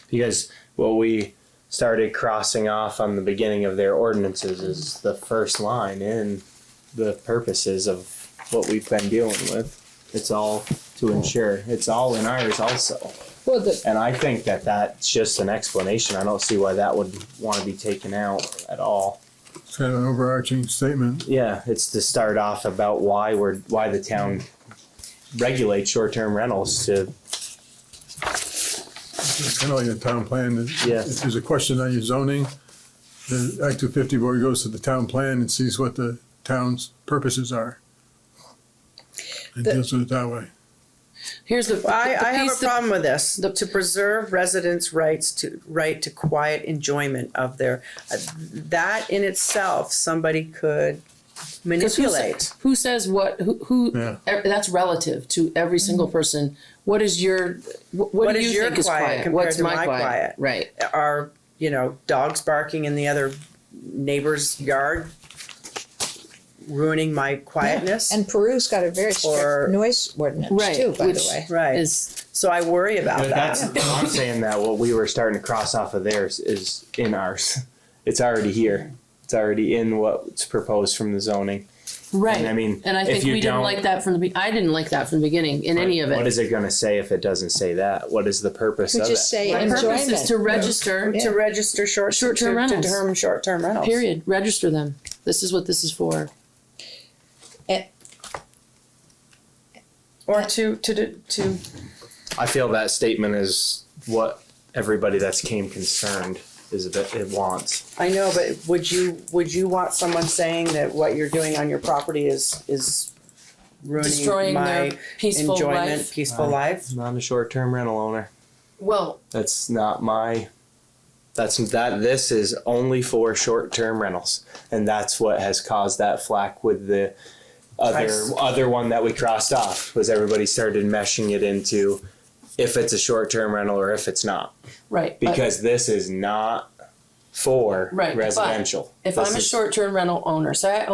Because what we started crossing off on the beginning of their ordinances is the first line in the purposes of what we've been dealing with. It's all to ensure. It's all in ours also. Well, And I think that that's just an explanation. I don't see why that would want to be taken out at all. It's kind of an overarching statement. Yeah, it's to start off about why the town regulates short-term rentals to. It's kind of like a town plan. Yeah. If there's a question on your zoning, the Act 250 board goes to the town plan and sees what the town's purposes are. And deals with it that way. Here's the I have piece a problem with this. the- To preserve residents' right to quiet enjoyment of their, that in itself, somebody could 'cause manipulate. Who says what? Who? Yeah. That's relative to every single person. What is your? What do is you your think is quiet quiet? compared What's to my my quiet? Right. Are, dogs barking in the other neighbor's yard ruining my quietness? and Peru's got a very Or- strict noise ordinance Right, too, by the which- way. Right. Is So I worry about that. I'm saying that what we were starting to cross off of theirs is in ours. It's already here. It's already in what's proposed from the zoning. Right. And I mean, And I if think you we didn't don't- like that from the I didn't like that from the beginning in any of What it. is it going to say if it doesn't say that? What is the purpose Could of just it? say My purpose is enjoyment. to register, To register Short-term rentals. To term short-term rentals. period, register them. This is what this is for. Or to I feel that statement is what everybody that's came concerned is that it wants. I know, but would you want someone saying that what you're doing on your property is ruining Destroying my their peaceful enjoyment, life. peaceful life? I'm not a short-term rental owner. Well, That's not my. This is only for short-term rentals, and that's what has caused that flack with the other one that we crossed off. Was everybody started meshing it into if it's a short-term rental or if it's not, right. but because this is not for Right, but residential. if This I'm a is- short-term rental owner, say I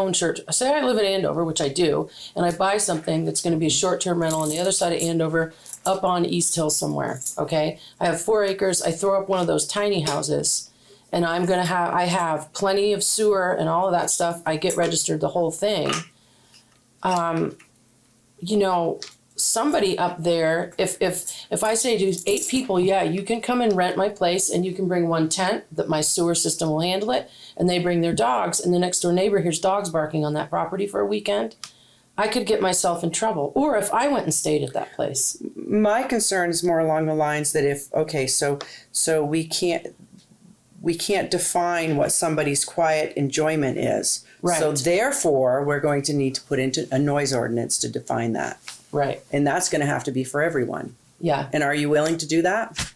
live in Andover, which I do, and I buy something that's gonna be a short-term rental on the other side of Andover, up on East Hill somewhere, okay? I have 4 acres, I throw up one of those tiny houses, and I have plenty of sewer and all of that stuff, I get registered the whole thing. You know, somebody up there, if I say to 8 people, yeah, you can come and rent my place and you can bring 1 tent, that my sewer system will handle it, and they bring their dogs, and the next door neighbor hears dogs barking on that property for a weekend, I could get myself in trouble. Or if I went and stayed at that place. My concern is more along the lines that so we can't define what somebody's quiet enjoyment is. Right. So therefore, we're going to need to put into a noise ordinance to define that. Right. And that's gonna have to be for everyone. Yeah, And are you willing to do that?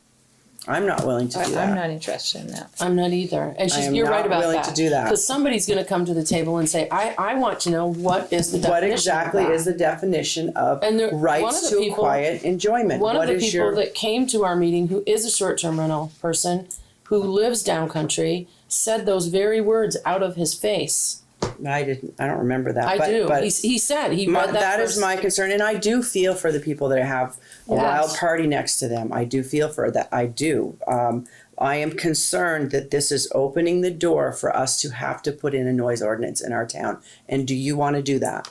I'm not willing to do that. I'm not interested in that. I'm not either. And I am you're not right about willing that. to do that. Because somebody's gonna come to the table and say, I want to know what is the definition What of exactly that. is the definition of And one rights of the to people- quiet enjoyment? One What of the is people your that came to our meeting, who is a short-term rental person, who lives down country, said those very words out of his face. I don't remember that. I but, do. But He said, he my, read that is first. my concern, and I do feel for the people that have a Yes. wild party next to them. I do feel for that. I do. I am concerned that this is opening the door for us to have to put in a noise ordinance in our town. And do you want to do that?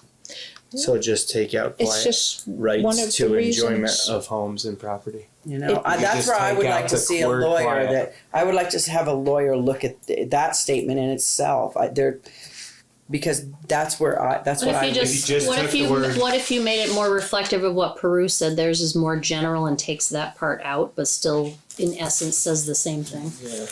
So just take out It's quiet just one rights of to the enjoyment reasons. of homes and property. You know, It- that's just where I take would out like to the see a word lawyer. quiet. That I would like to have a lawyer look at that statement in itself. Because that's where that's what What I if you just what took if the you word- what if you made it more reflective of what Peru said? Theirs is more general and takes that part out, but still in essence says the same thing. Yeah.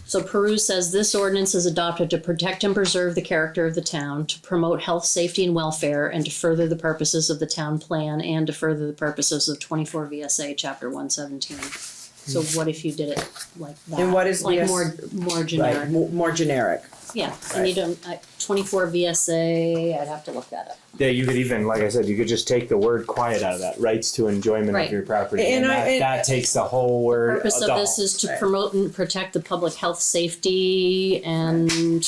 So Peru says this ordinance is adopted to protect and preserve the character of the town, to promote health, safety, and welfare, and to further the purposes of the town plan and to further the purposes of 24 VSA Chapter 117. So what if you did it like that? And what is like VS more generic? right, more generic. Yeah, and you don't 24 VSA. I'd have to look that up. Yeah, you could even, like I said, you could just take the word quiet out of that. Rights to enjoyment Right. of your property, And and, that takes the whole word. Purpose of this is to promote and protect the public health, safety, and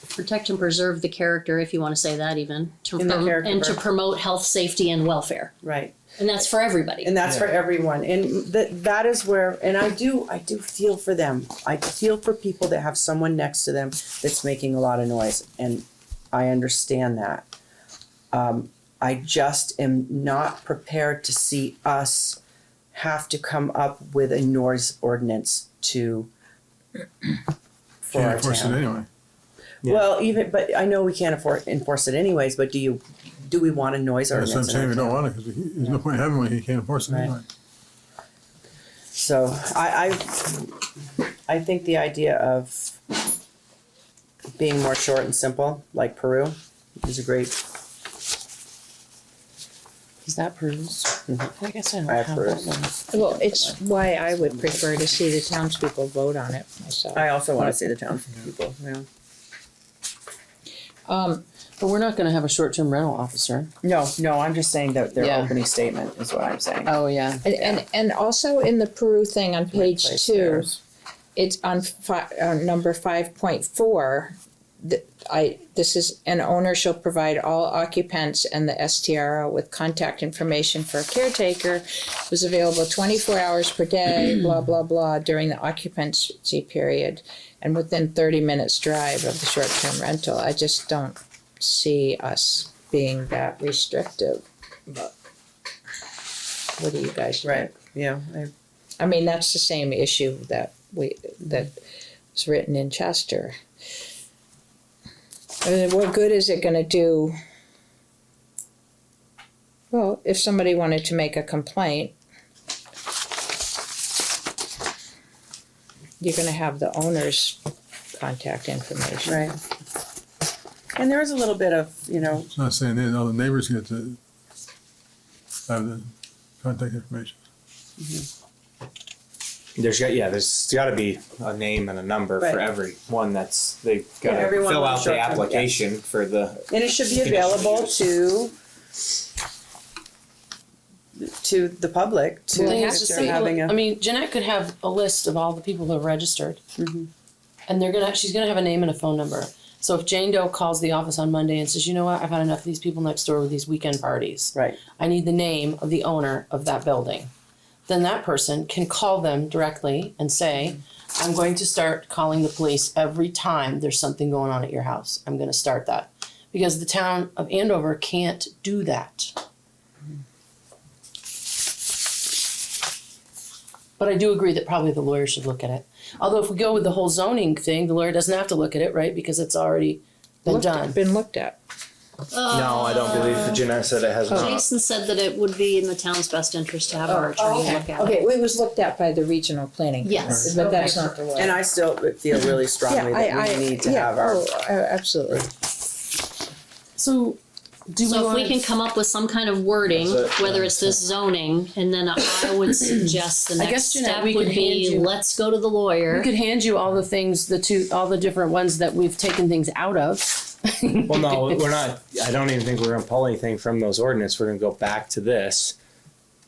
protect and preserve the character, if you want to say that even, And the character and to birth. promote health, safety, and welfare. Right. And that's for everybody. And that's for everyone. And that is where, and I do feel for them. I feel for people that have someone next to them that's making a lot of noise. And I understand that. I just am not prepared to see us have to come up with a noise ordinance for Can't our enforce it town. anyway. Yeah. Well, but I know we can't enforce it anyways, but do we want a noise That's what I'm ordinance in saying, our we town? don't want it, because there's no point having one, he can't enforce it Right. anyway. So I think the idea of being more short and simple, like Peru, is a great. Is that Peru's? I guess I don't I have have that Peru's. one. Well, it's why I would prefer to see the townspeople vote on it myself. I also want to see the townspeople. Yeah. But we're not gonna have a short-term rental officer. No, I'm just saying that their Yeah. opening statement is what I'm saying. Oh, yeah. And also in the Peru thing on page Place 2, theirs. it's on number 5.4, this is, an owner shall provide all occupants and the STRO with contact information for a caretaker who's available 24 hours per day, blah, blah, blah, during the occupancy period and within 30 minutes drive of the short-term rental. I just don't see us being that restrictive, but what do you guys think? Right, yeah, I mean, that's the same issue that was written in Chester. I mean, what good is it gonna do? Well, if somebody wanted to make a complaint, you're gonna have the owner's contact information. right. And there is a little bit of, you know, It's not saying that all the neighbors get to have the contact information. There's got to be a name and a number for Right. every one that's they got to everyone fill on out the short-term, application for the. and it should be Conditional available use. to the public to, Well, Thing it if is, has the to they're be. having people- a. I mean, Jeanette could have a list of all the people who are registered. Mhm. And she's gonna have a name and a phone number. So if Jane Doe calls the office on Monday and says, you know what, I've had enough of these people next door with these weekend parties. Right. I need the name of the owner of that building. Then that person can call them directly and say, I'm going to start calling the police every time there's something going on at your house. I'm gonna start that. Because the town of Andover can't do that. But I do agree that probably the lawyer should look at it. Although if we go with the whole zoning thing, the lawyer doesn't have to look at it, right? Because it's already been done. Been looked at. No, I don't believe Jeanette said it has not. Jason said that it would be in the town's best interest to have our attorney look at it. Okay, it was looked at by the regional planning. Yes. But that's not the way. And I still feel really strongly that we need to have our. Absolutely. So do we So if we want can come up with some kind of wording, That's it. whether it's this zoning, and then I would suggest the I next guess, Jeanette, step we would could hand be, you- let's go to the lawyer. we could hand you all the things, all the different ones that we've taken things out of. Well, no, we're not. I don't even think we're going to pull anything from those ordinance. We're going to go back to this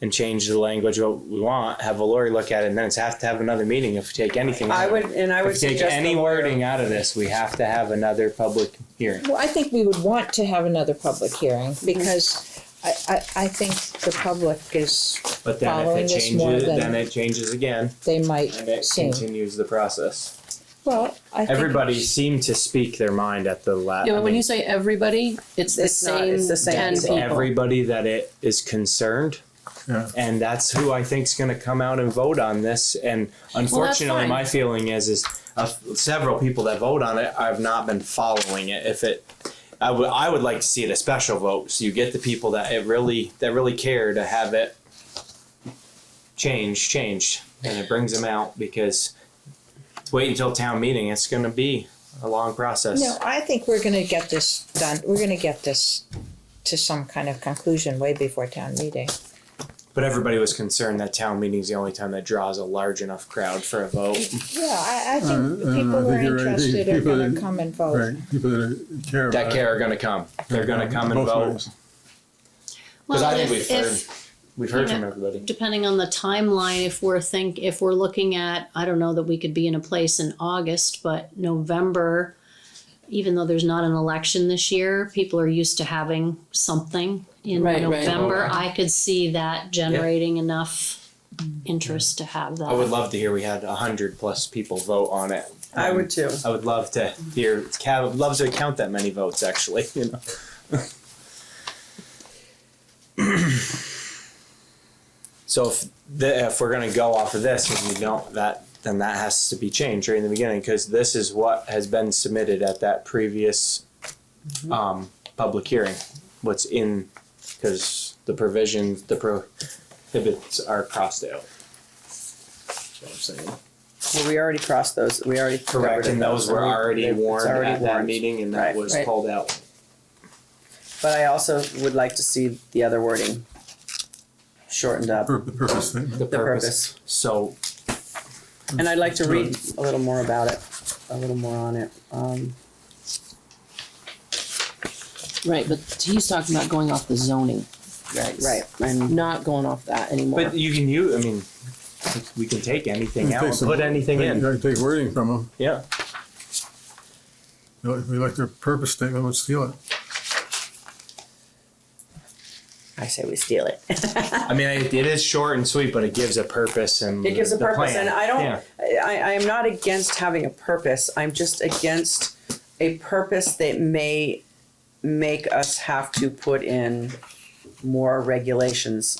and change the language what we want. Have a lawyer look at it, and then it's have to have another meeting if we take anything. I out. would, and I would If we take suggest any the lawyer- wording out of this, we have to have another public hearing. Well, I think we would want to have another public hearing because I think the public is But then following if it this more changes, than then it changes again, they might and it seem. continues the process. Well, I think. Everybody seemed to speak their mind at the last. Yeah, but when you say everybody, it's the It's not- same it's the same 10 people. people. everybody that it is concerned. Yeah. And that's who I think is going to come out and vote on this. And unfortunately, fine. my feeling is several people that vote on it have not been following it. I would like to see it a special vote, so you get the people that really care to have it changed, and it brings them out, because wait until town meeting, it's going to be a long process. No, I think we're gonna get this done, we're gonna get this to some kind of conclusion way before town meeting. But everybody was concerned that town meeting is the only time that draws a large enough crowd for a vote. Yeah, I I think don't know, people I who are think you're right. I think interested are people gonna that- come and vote. Right, people that care about That care are going to come. They're going to come and both vote. ways. Because Well, I think if we've heard you from know, everybody. depending on the timeline, if we're looking at, I don't know that we could be in a place in August, but November, even though there's not an election this year, people are used to having something in Right, right. November. I could see that generating enough interest to have that. I would love to hear we had 100+ people vote on it. I would too. I would love to hear. I would love to count that many votes. Actually, you know. So if we're gonna go off of this and we don't then that has to be changed right in the beginning, because this is what has been submitted at that previous public hearing. What's in, because the provisions, the prohibits are crossed out. That's what I'm saying. Well, we already crossed those, we already. Correct, covered and those were already it's warned already at that warned. meeting, and that Right. was Right. pulled out. But I also would like to see the other wording shortened up, The purpose statement. The the purpose. So, And I'd like to read a little more about it, a little more on it. Right, but he's talking about going off the zoning regs. Right, and Not going off that anymore. but you can use, I mean, we can take anything out and put anything in. You gotta take wording from them. Yeah. If we like their purpose statement, let's steal it. I say we steal it. I mean, it is short and sweet, but it gives a purpose and It gives a the purpose, plan. and I don't. Yeah. I am not against having a purpose. I'm just against a purpose that may make us have to put in more regulations,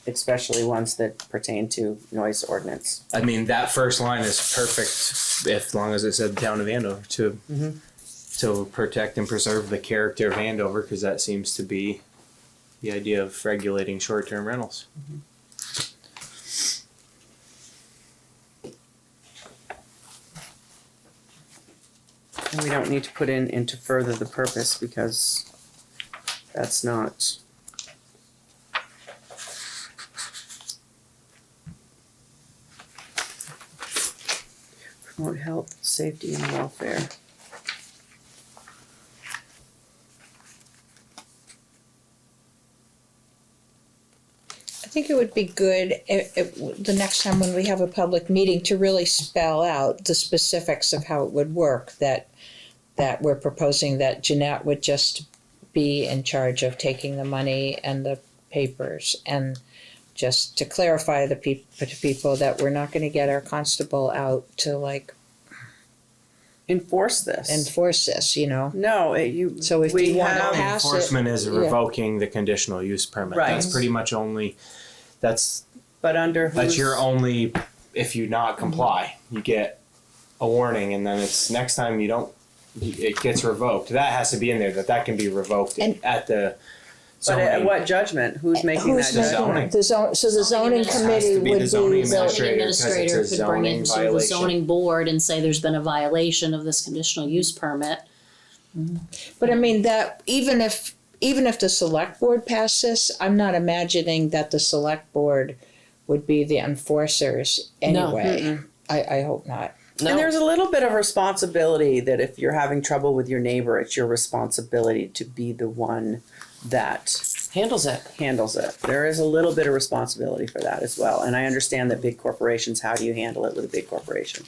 especially ones that pertain to noise ordinance. I mean, that first line is perfect, as long as it said town of Andover to protect and preserve the character of Andover, because that seems to be the idea of regulating short-term rentals. And we don't need to put in to further the purpose, because that's not. Promote health, safety, and welfare. I think it would be good the next time when we have a public meeting to really spell out the specifics of how it would work, that we're proposing that Jeanette would just be in charge of taking the money and the papers, and just to clarify to people that we're not going to get our constable out to like Enforce this. enforce this, you know. No, you. So if we you want to have- pass it, Enforcement is yeah. revoking the conditional use permit. Right. That's pretty much only, that's But under whose? your only, if you not comply, you get a warning, and then it's next time you don't, it gets revoked. That has to be in there, that can be revoked And- at the But at zoning. what judgment? Who's making who's that making judgment? zoning. the zone? So the zoning Has to committee be would the zoning be administrator. Zoning 'cause it's a administrator could bring zoning it to the violation. zoning board and say there's been a violation of this conditional use permit. But I mean that even if the select board passed this, I'm not imagining that the select board would be the enforcers anyway. I hope not. No. And there's a little bit of responsibility that if you're having trouble with your neighbor, it's your responsibility to be the one that Handles it. handles it. There is a little bit of responsibility for that as well. And I understand that big corporations, how do you handle it with a big corporation?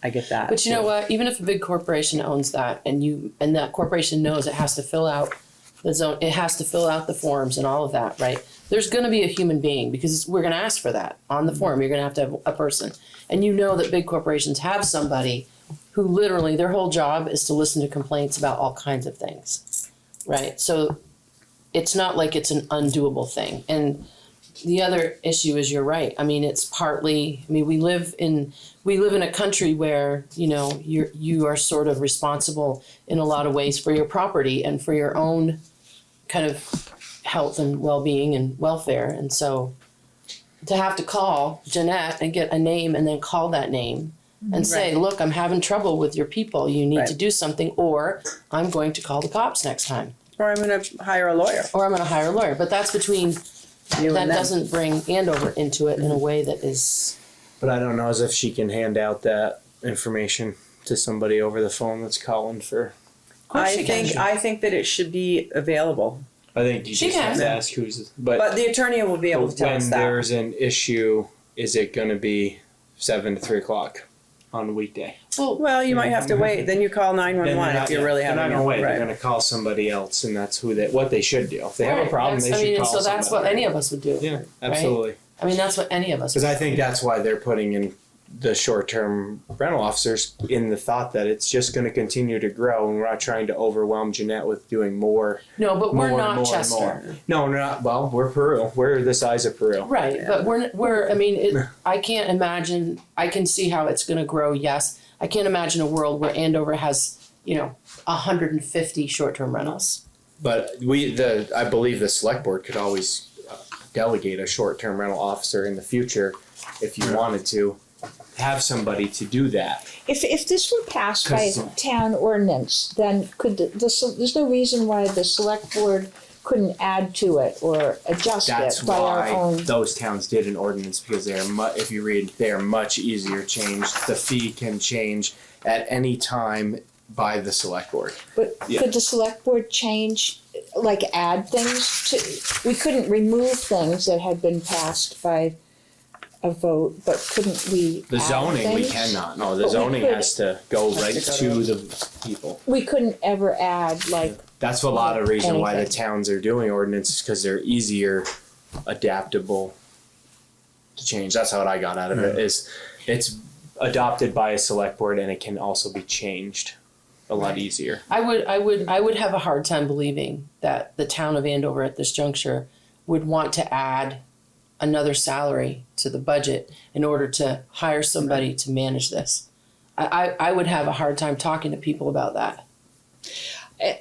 I get that. But you know what? Even if a big corporation owns that, and that corporation knows it has to fill out the zone, it has to fill out the forms and all of that, right? There's going to be a human being, because we're going to ask for that on the form. You're going to have a person, and you know that big corporations have somebody who literally their whole job is to listen to complaints about all kinds of things, right? So it's not like it's an undoable thing. And the other issue is, you're right. I mean, it's partly. I mean, we live in a country where, you know, you are sort of responsible in a lot of ways for your property and for your own kind of health and well-being and welfare. And so to have to call Jeanette and get a name and then call that name and say, look, I'm having trouble with your people. You need to do something, or I'm going to call the cops next time. Or I'm going to hire a lawyer. Or I'm going to hire a lawyer. But that's between, You that and them. doesn't bring Andover into it in a way that is. But I don't know as if she can hand out that information to somebody over the phone that's calling for. I think that it should be available. I think you She just have can. to ask who's. But the attorney will be able to tell when us that. there's an issue, is it going to be 7 to 3 o'clock on a weekday? Well, you might have to wait. Then you call 911 if you're really they're having not gonna wait. Right. They're going to call somebody else, and that's what they should do. If they have a Right, problem, that's- they should and call so that's somebody. what any of us would do. Yeah, absolutely. I mean, that's what any of us Because would I think that's why they're putting in the short-term rental officers, in the thought that it's just going to continue to grow, and we're not trying to overwhelm Jeanette with doing more. No, but more we're and not more Chester. and more. No, we're not. Well, we're Peru. We're the size of Peru. Right, but we're. I mean, I can't imagine. I can see how it's going to grow. Yes, I can't imagine a world where Andover has 150 short-term rentals. But I believe the select board could always delegate a short-term rental officer in the future, if you wanted to, have somebody to do that. If this were passed by 'Cause- town ordinance, then could there's no reason why the select board couldn't add to it or adjust That's it by our why own. those towns did an ordinance, because they are if you read, they are much easier changed. The fee can change at any time by the select board. But Yeah. could the select board change, like add things to? We couldn't remove things that had been passed by a vote, but couldn't we The add zoning, we things? cannot. No, the But we zoning could- has to go right to go to the people. We couldn't ever add like, That's a lot of reason why the Anything. towns are doing ordinances, because they're easier, adaptable to change. That's what I got out of it, is it's adopted by a select board and it can also be changed a lot easier. I would have a hard time believing that the town of Andover at this juncture would want to add another salary to the budget in order to hire somebody to manage this. I would have a hard time talking to people about that.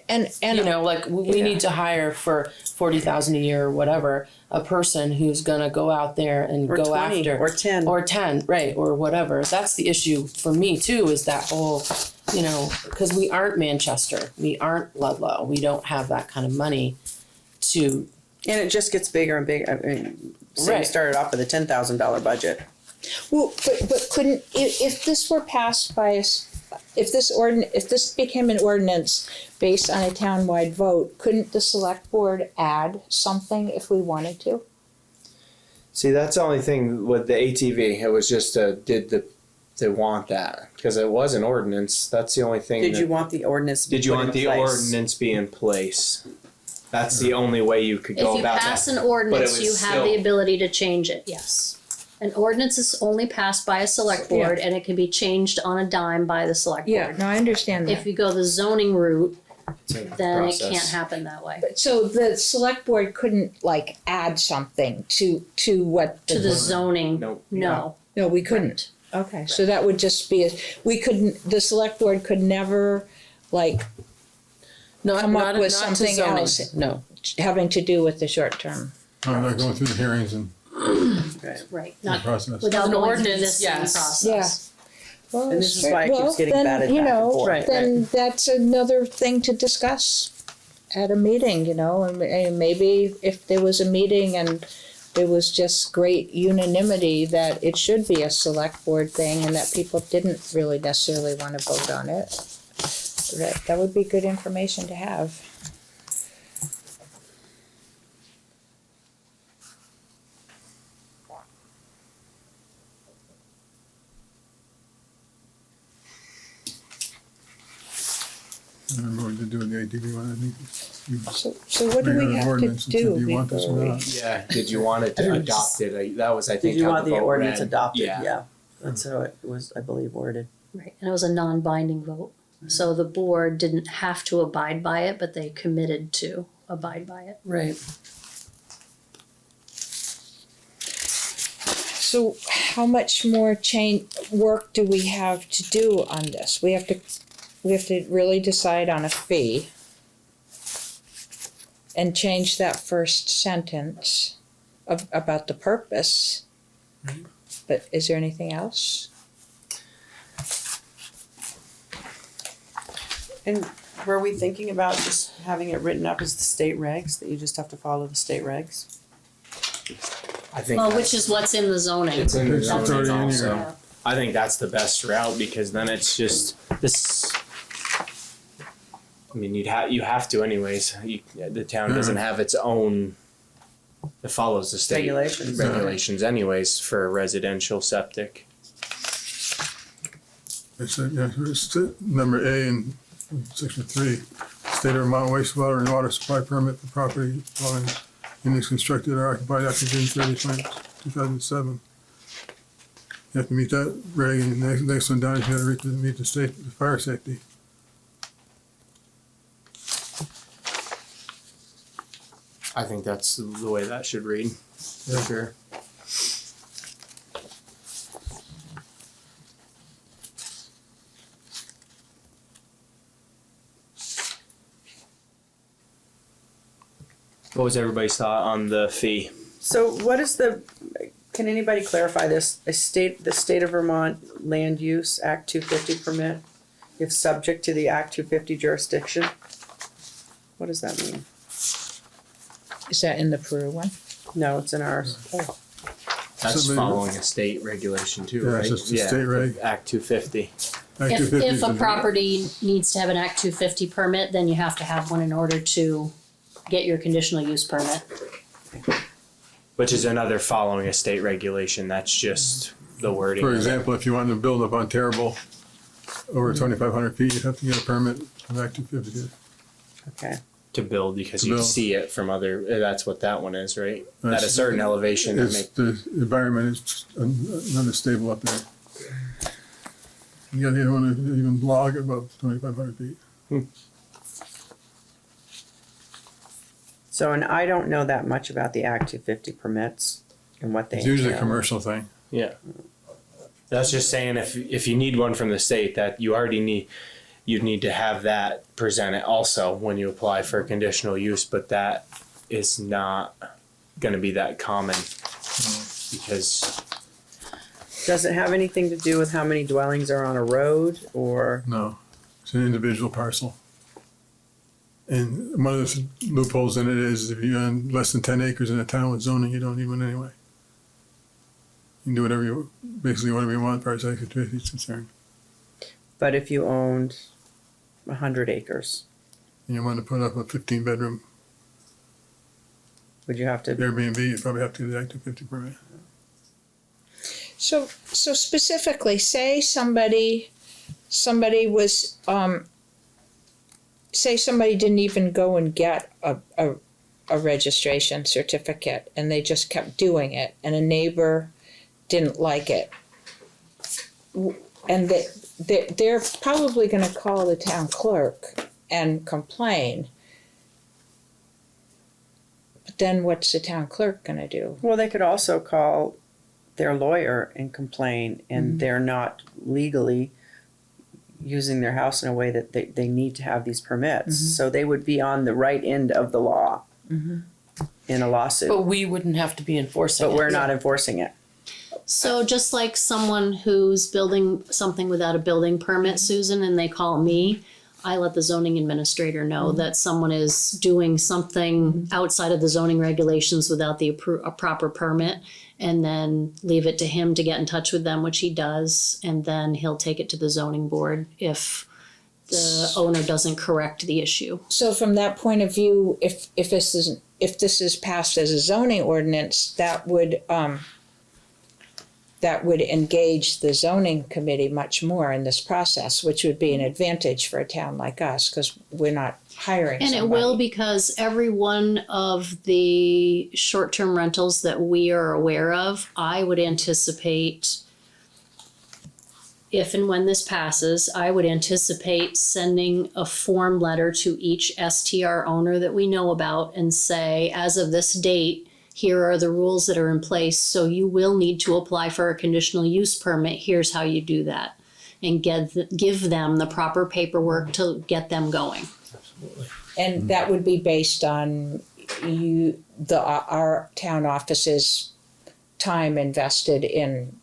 and You know, like we need to hire for 40,000 a year or whatever, a person who's gonna go out there and Or go 20, after. or 10. Or 10, right, or whatever. That's the issue for me too, is that whole, you know, because we aren't Manchester, we aren't Ludlow, we don't have that kind of money to, And it just gets bigger and bigger. I mean, say we Right. started off with a $10,000 budget. well, but couldn't, if this were passed by us, if this became an ordinance based on a townwide vote, couldn't the select board add something if we wanted to? See, that's the only thing with the ATV. It was just they want that, because it was an ordinance. That's the only thing. Did you want the ordinance to be Did you put want in the place? ordinance be in place? That's the only way you could go If you about pass that. an ordinance, was you have the ability to change it, yes. An ordinance is only passed by a select board and it can be changed on a dime by the select board. No, I understand that. If you go the zoning route, It's a then it process. can't happen that way. So the select board couldn't like add something to what To the zoning, Nope. no. No, we couldn't. Okay, so that would just be, we couldn't, the select board could never like not, Come up not, with not something to zoning, else. no. having to do with the short term. Not going through the hearings and Right, the not process. without An going through ordinance, this same yes. process. Well, And this is why it keeps well, getting then, batted you back and know, forth. Right. Then that's another thing to discuss at a meeting, you know, and maybe if there was a meeting and there was just great unanimity that it should be a select board thing and that people didn't really necessarily want to vote on it. That would be good information to have. I remember what to do with the ATV one. I think So what do Bring we an have to ordinance and say, do do you want this or before we? not? Yeah. Did you want it I to think adopt it? That was, I think, Did you how want the vote ordinance read. adopted? Yeah. Yeah. That's how it was, I believe, worded. Right, and it was a non-binding vote. So the board didn't have to abide by it, but they committed to abide by it. Right. So how much more work do we have to do on this? We have to really decide on a fee and change that first sentence about the purpose. But is there anything else? And were we thinking about just having it written up as the state regs, that you just have to follow the state regs? I think. Well, that's- which is what's in the zoning. It's in the It's already zoning in also. here. I think that's the best route, because then it's just this. I mean, you have to anyways. The town doesn't have its own. It follows the state regulations anyways for residential septic. It's, number A in section 3, state of Vermont wastewater and water supply permit for property dwellings units constructed or occupied after June 30th, 2007. You have to meet that reg, and the next one down is you have to meet the state, the fire safety. I think that's the way that should read. For sure. What was everybody's thought on the fee? So what is can anybody clarify this? The state of Vermont Land Use Act 250 permit, if subject to the Act 250 jurisdiction? What does that mean? Is that in the Peru one? No, it's in ours. That's Somebody- following a state regulation too, Yeah, right? it's just the state reg. Act 250. Act 250 If is a the- property needs to have an Act 250 permit, then you have to have one in order to get your conditional use permit. which is another following a state regulation. That's just the wording. For example, if you wanted to build up on Terrible over 2,500 feet, you'd have to get a permit from Act 250. Okay. To build, because To you build. see it from other, that's what that one is, right? At a That's- certain elevation. That It's, the environment is not as stable up there. You don't want to even log above 2,500 feet. So, and I don't know that much about the Act 250 permits and what they It's usually a entail. commercial thing. Yeah. That's just saying if you need one from the state, that you already you'd need to have that presented also when you apply for a conditional use, but that is not gonna be that common because Does it have anything to do with how many dwellings are on a road or? No, it's an individual parcel. And one of the loopholes in it is if you own less than 10 acres in a town with zoning, you don't need one anyway. You can do basically whatever you want as far as Act 250 is concerned. But if you owned 100 acres, And you want to put up a 15-bedroom would you have to? Airbnb, you probably have to get the Act 250 permit. So specifically, say somebody was, say somebody didn't even go and get a registration certificate and they just kept doing it and a neighbor didn't like it. And they're probably gonna call the town clerk and complain. But then what's the town clerk gonna do? Well, they could also call their lawyer and complain, and they're not legally using their house in a way that they need to have these permits. So they would be on the right end of the law in a lawsuit, But we wouldn't have to be enforcing but it. we're not enforcing it. So just like someone who's building something without a building permit, Susan, and they call me, I let the zoning administrator know that someone is doing something outside of the zoning regulations without a proper permit, and then leave it to him to get in touch with them, which he does, and then he'll take it to the zoning board if the owner doesn't correct the issue. So from that point of view, if this is passed as a zoning ordinance, that would engage the zoning committee much more in this process, which would be an advantage for a town like us, because we're not hiring And somebody. it will, because every one of the short-term rentals that we are aware of, I would anticipate, if and when this passes, I would anticipate sending a form letter to each STR owner that we know about and say, as of this date, here are the rules that are in place, so you will need to apply for a conditional use permit. Here's how you do that. And give them the proper paperwork to get them going. And that would be based on our town office's time invested in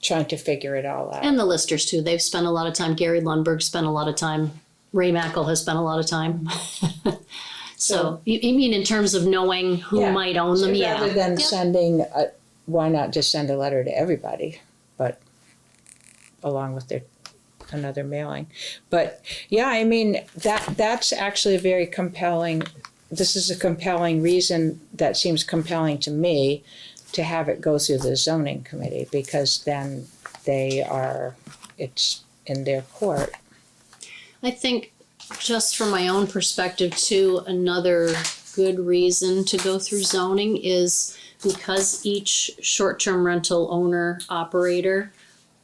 trying to figure it all out. And the listers too. They've spent a lot of time. Gary Lundberg spent a lot of time. Ray Mackle has spent a lot of time. So you mean in terms of knowing who Yeah. might own them? So Yeah. rather than Yep. sending, why not just send a letter to everybody, but along with another mailing. But yeah, I mean, that's actually a very compelling, this is a compelling reason that seems compelling to me to have it go through the zoning committee, because then it's in their court. I think just from my own perspective too, another good reason to go through zoning is because each short-term rental owner operator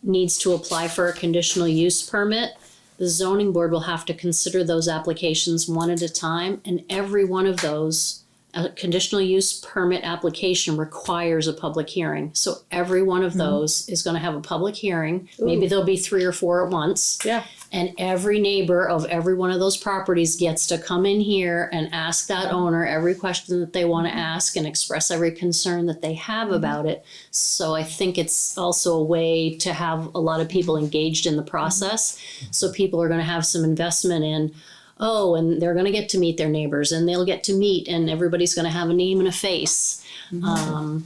needs to apply for a conditional use permit, the zoning board will have to consider those applications one at a time, and every one of those, a conditional use permit application requires a public hearing. So every one of those is gonna have a public hearing. Maybe there'll be 3 or 4 at once. Yeah. And every neighbor of every one of those properties gets to come in here and ask that owner every question that they want to ask and express every concern that they have about it. So I think it's also a way to have a lot of people engaged in the process. So people are going to have some investment in, and they're going to get to meet their neighbors, and they'll get to meet, and everybody's going to have a name and a face. And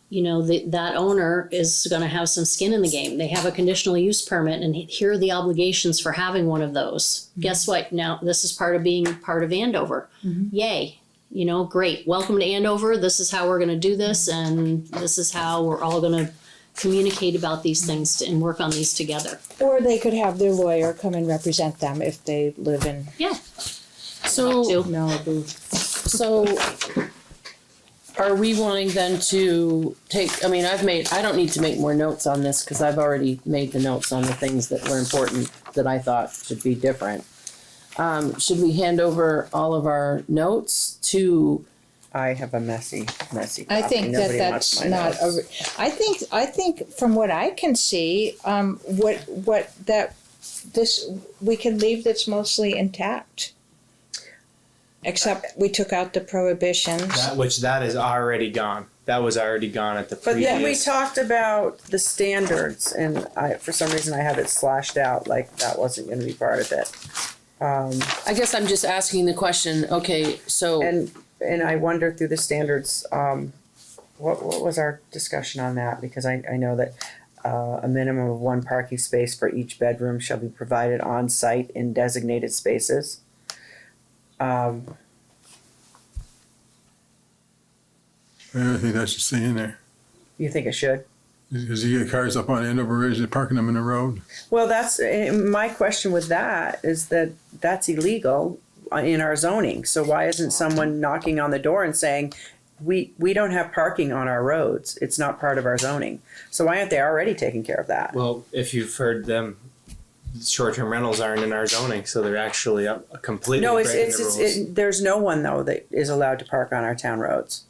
that owner is going to have some skin in the game. They have a conditional use permit, and here are the obligations for having one of those. Guess what? Now this is part of being part of Andover. Yay. you know, great, welcome to Andover, this is how we're gonna do this, and this is how we're all gonna communicate about these things and work on these together. Or they could have their lawyer come and represent them if they live in Yeah. So, Malibu. so are we wanting then to take, I mean, I don't need to make more notes on this because I've already made the notes on the things that were important that I thought should be different. Should we hand over all of our notes to, I have a messy copy. I think that Nobody wants that's my not a, notes. I think from what I can see, we can leave this mostly intact. Except we took out the prohibitions. That is already gone. That was already gone at the But previous. then we talked about the standards, and for some reason I have it slashed out, like that wasn't gonna be part of it. I guess I'm just asking the question, okay, so. And I wonder through the standards, what was our discussion on that? Because I know that a minimum of one parking space for each bedroom shall be provided on site in designated spaces. I don't think that should stay in there. You think it should? Because you get cars up on Andover Ridge, they're parking them in the road. Well, that's my question with that is that that's illegal in our zoning. So why isn't someone knocking on the door and saying, we don't have parking on our roads. It's not part of our zoning. So why aren't they already taking care of that? Well, if you've heard them, short-term rentals aren't in our zoning, so they're actually completely No, breaking the rules. there's no one though that is allowed to park on our town roads.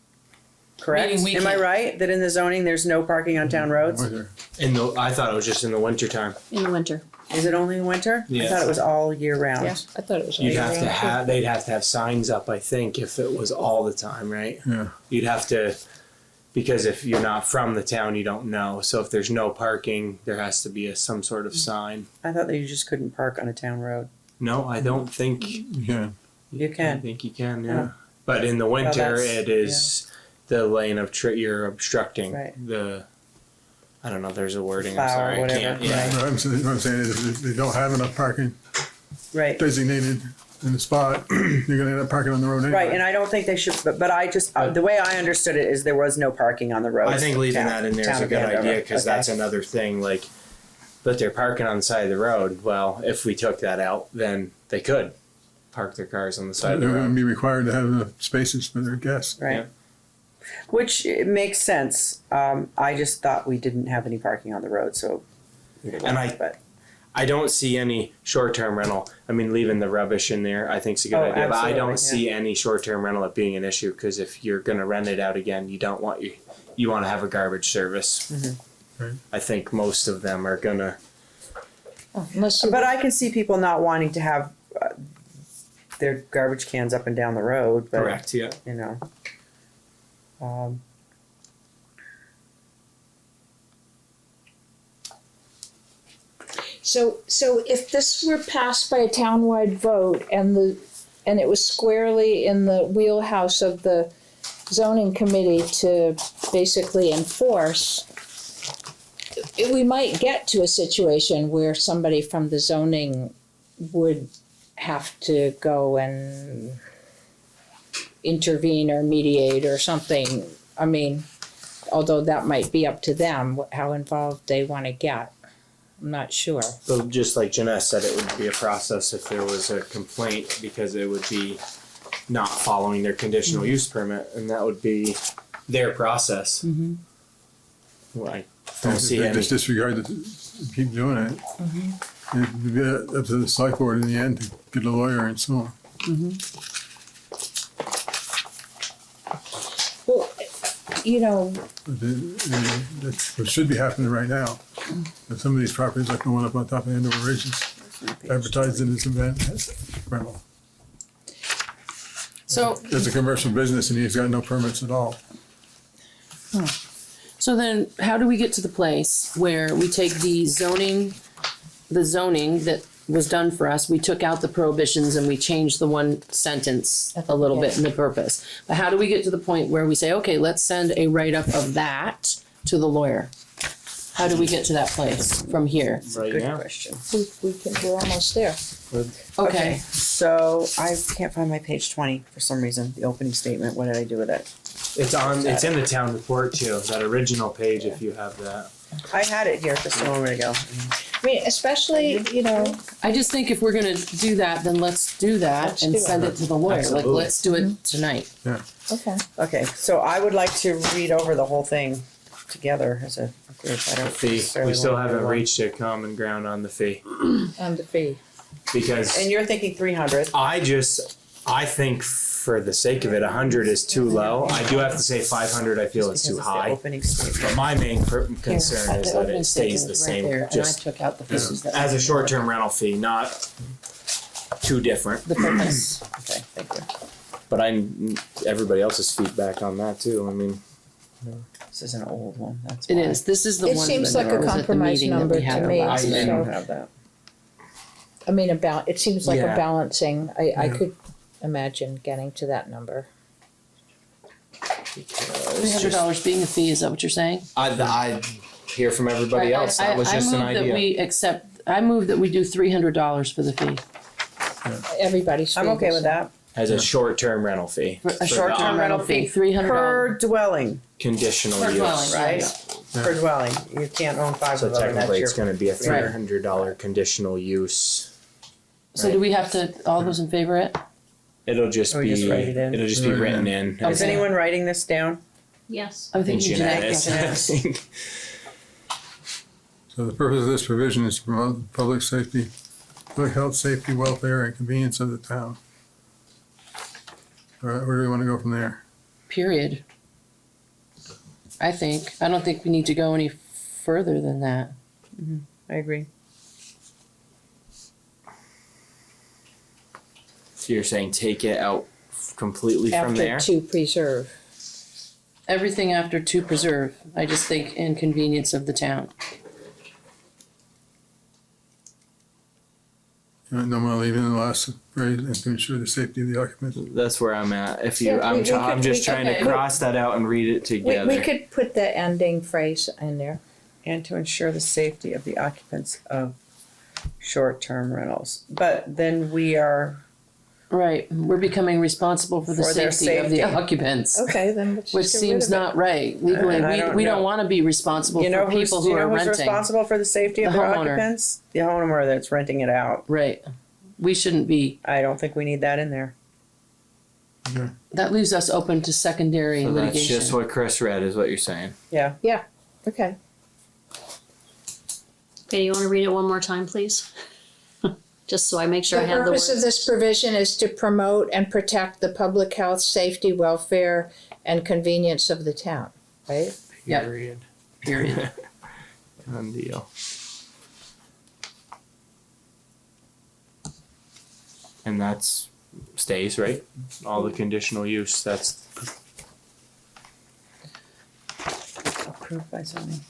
Correct? Meaning we Am I can't- right that in the zoning there's no parking on town roads? I thought it was just in the wintertime. In the winter. Is it only in winter? I Yeah. thought it was all year round. Yeah, I thought it was. You'd all have to around. have, they'd have to have signs up, I think, if it was all the time, right? Yeah. You'd have to, because if you're not from the town, you don't know. So if there's no parking, there has to be some sort of sign. I thought that you just couldn't park on a town road. No, I don't think Yeah. You I can. think you can, yeah. But in the winter, that's- it is the lane of you're obstructing Right. the. I don't know. There's a wording. Plow I'm or sorry. whatever, I can't. Yeah. right. What I'm saying is if they don't have enough parking Right. designated in the spot, you're gonna end up parking on the road anyway. Right, and I don't think they should, but I just, the way I understood it is there was no parking on the roads. I think leaving that in there is Town a of good Andover. idea because Okay. that's another thing. Like, but they're parking on the side of the road. Well, if we took that out, then they could park their cars on the side of the They're gonna road. be required to have enough spaces for their guests. Right. Yeah. Which it makes sense. I just thought we didn't have any parking on the road, so. And I don't see any short-term rental. I mean, leaving the rubbish in there, I think is a good Oh, idea. But I absolutely, don't see any short-term rental it being an issue because if you're going to rent it out again, you don't want you want to have a garbage service. Mm-hmm. Right. I think most of them are gonna. Unless you, But I can see people not wanting to have their garbage cans up and down the road, but, Correct. Yeah. you know. so if this were passed by a townwide vote and it was squarely in the wheelhouse of the zoning committee to basically enforce, we might get to a situation where somebody from the zoning would have to go and intervene or mediate or something. I mean, although that might be up to them, how involved they want to get. I'm not sure. So just like Jeanette said, it would be a process if there was a complaint because it would be not following their conditional use permit, and that would be their process. Mhm. Well, I don't see They any. just disregard it, keep doing it. It'd be up to the select board in the end to get a lawyer and so on. Well, you know, That's what should be happening right now. And some of these properties, like the one up on top of Andover Ridge, is advertised in this event as rental. So, It's a commercial business and he's got no permits at all. so then how do we get to the place where we take the zoning that was done for us, we took out the prohibitions and we changed the one sentence a little bit in the purpose. But how do we get to the point where we say, okay, let's send a write-up of that to the lawyer? How do we get to that place from here? Right Good now. question. We're almost there. Okay. So I can't find my page 20 for some reason, the opening statement. What did I do with it? It's in the town report too, that original page if you have that. I had it here just a moment ago. I mean, especially, you know, I just think if we're gonna do that, then let's do that Let's and do it. send it to the lawyer. Like, Absolutely. let's do it tonight. okay. Okay, so I would like to read over the whole thing together as a group. I don't Fee. necessarily We still want to haven't do one. reached a common ground on the fee. On the fee. Because And you're thinking 300. I think for the sake of it, 100 is too low. I do have to say 500 I feel is because too it's the high. opening statement. But my main concern is that it stays the same, And I just took out the pieces that. as a short-term rental fee, not too different. The purpose. Okay, thank you. But everybody else's feedback on that too. I mean, This is an old one, that's It why. is. This is the It one seems that like a was at the compromise meeting that number we had to me, last I night. don't so- have that. I mean, it seems like a Yeah. balancing. I Yeah. could imagine getting to that number. $300 being a fee, is that what you're saying? I hear from everybody else. That was just an I move that idea. we accept, I move that we do $300 for the fee. Everybody's. I'm okay with that. As a short-term rental fee. For For a short-term the rental fee, Per $300. dwelling, Conditional Per use. dwelling, right? Yeah. Per dwelling. You can't own 5 So of them, and that's technically your. it's gonna be a Right. $300 conditional use. So do we have to, all those in favor it? It'll just Oh, be, we just write it in. it'll just be written in. Okay. Is anyone writing this down? Yes. I'm I think thinking Jeanette Jeanette. is. Yes. I think. So the purpose of this provision is to promote public safety, public health, safety, welfare, and convenience of the town. All right, where do we want to go from there? Period. I think. I don't think we need to go any further than that. I agree. So you're saying take it out completely from After there? to preserve. Everything after to preserve, I just think inconvenience of the town. No more leaving the last phrase and to ensure the safety of the occupants. That's where I'm at. If you, Yeah, we could- I'm just trying to okay. cross that out and read it We together. could put the ending phrase in there. And to ensure the safety of the occupants of short-term rentals. But then we are, Right, we're becoming responsible for the For their safety of the safety. occupants. Okay, then let's Which just get rid seems of it. not right. Legally, And I don't we know. don't wanna be responsible you know for who's, people do who you know are who's renting. responsible for the safety of The their homeowner. occupants? The homeowner that's renting it out. Right. We shouldn't be, I don't think we need that in there. that leaves us open to secondary So that's litigation. just what Chris read, is what you're saying. Yeah. Okay. Okay, you wanna read it one more time, please? Just so I make sure I The have the purpose of words. this provision is to promote and protect the public health, safety, welfare, and convenience of the town, right? Yep. Period. Period. Done deal. And that's stays, right? All the conditional use, that's Approved by zoning.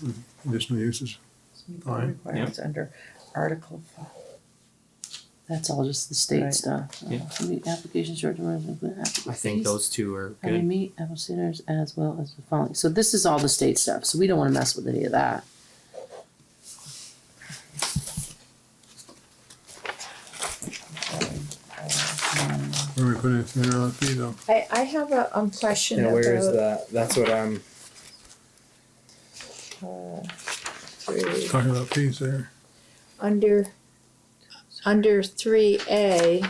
Additional uses. Meet all Fine. requirements under Article 5. That's all just the state Right. stuff. Yeah. Meet application short-term rental, I think those two are And we good. meet apple standards as well as the following. So this is all the state stuff, so we don't wanna mess with any of that. Where we put it, $300 fee though. I have a question Yeah, where is about that? That's what I'm, three, Talking about fees there. under 3A.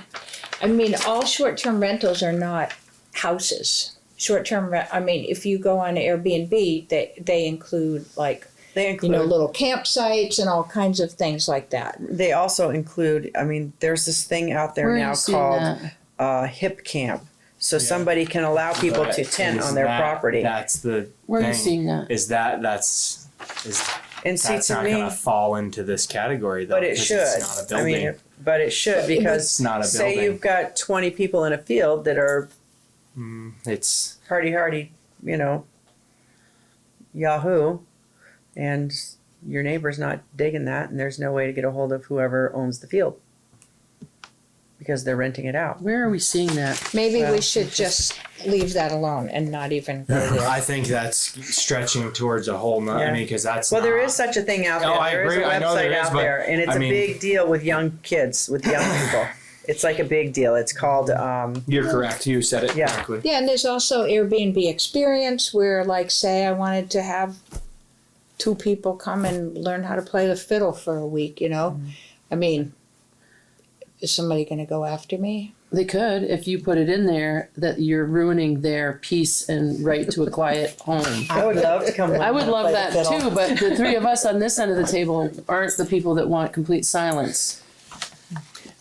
I mean, all short-term rentals are not houses. I mean, if you go on Airbnb, they include like, They you include, know, little campsites and all kinds of things like that. they also include, I mean, there's this thing out there Where are now you seeing called that? hip camp. So somebody can allow people to but tent is on their that- property. That's the Where are you thing. seeing that? Is that's And see, that's to not me, gonna fall into this category though. but it 'cause should. It's not a I building. mean, but it should because It's not a say building. you've got 20 people in a field that are It's hardy, you know, Yahoo, and your neighbor's not digging that, and there's no way to get a hold of whoever owns the field. because they're renting it out. Where are we seeing that? Maybe Well, we should just leave that alone and not even go there. I think that's stretching towards a whole nother, I mean, cause that's Well, there not- is such a thing out there. No, I There is agree. a I know there website is, out but, there, and it's I a mean- big deal with young kids, with young people. It's like a big deal. It's called, You're correct, you said it Yeah. correctly. Yeah, and there's also Airbnb Experience where, like, say I wanted to have 2 people come and learn how to play the fiddle for a week, you know? I mean, is somebody gonna go after me? They could, if you put it in there, that you're ruining their peace and right to a quiet home. I would love to come. learn I how would to love play the that fiddle. too, but the three of us on this end of the table aren't the people that want complete silence.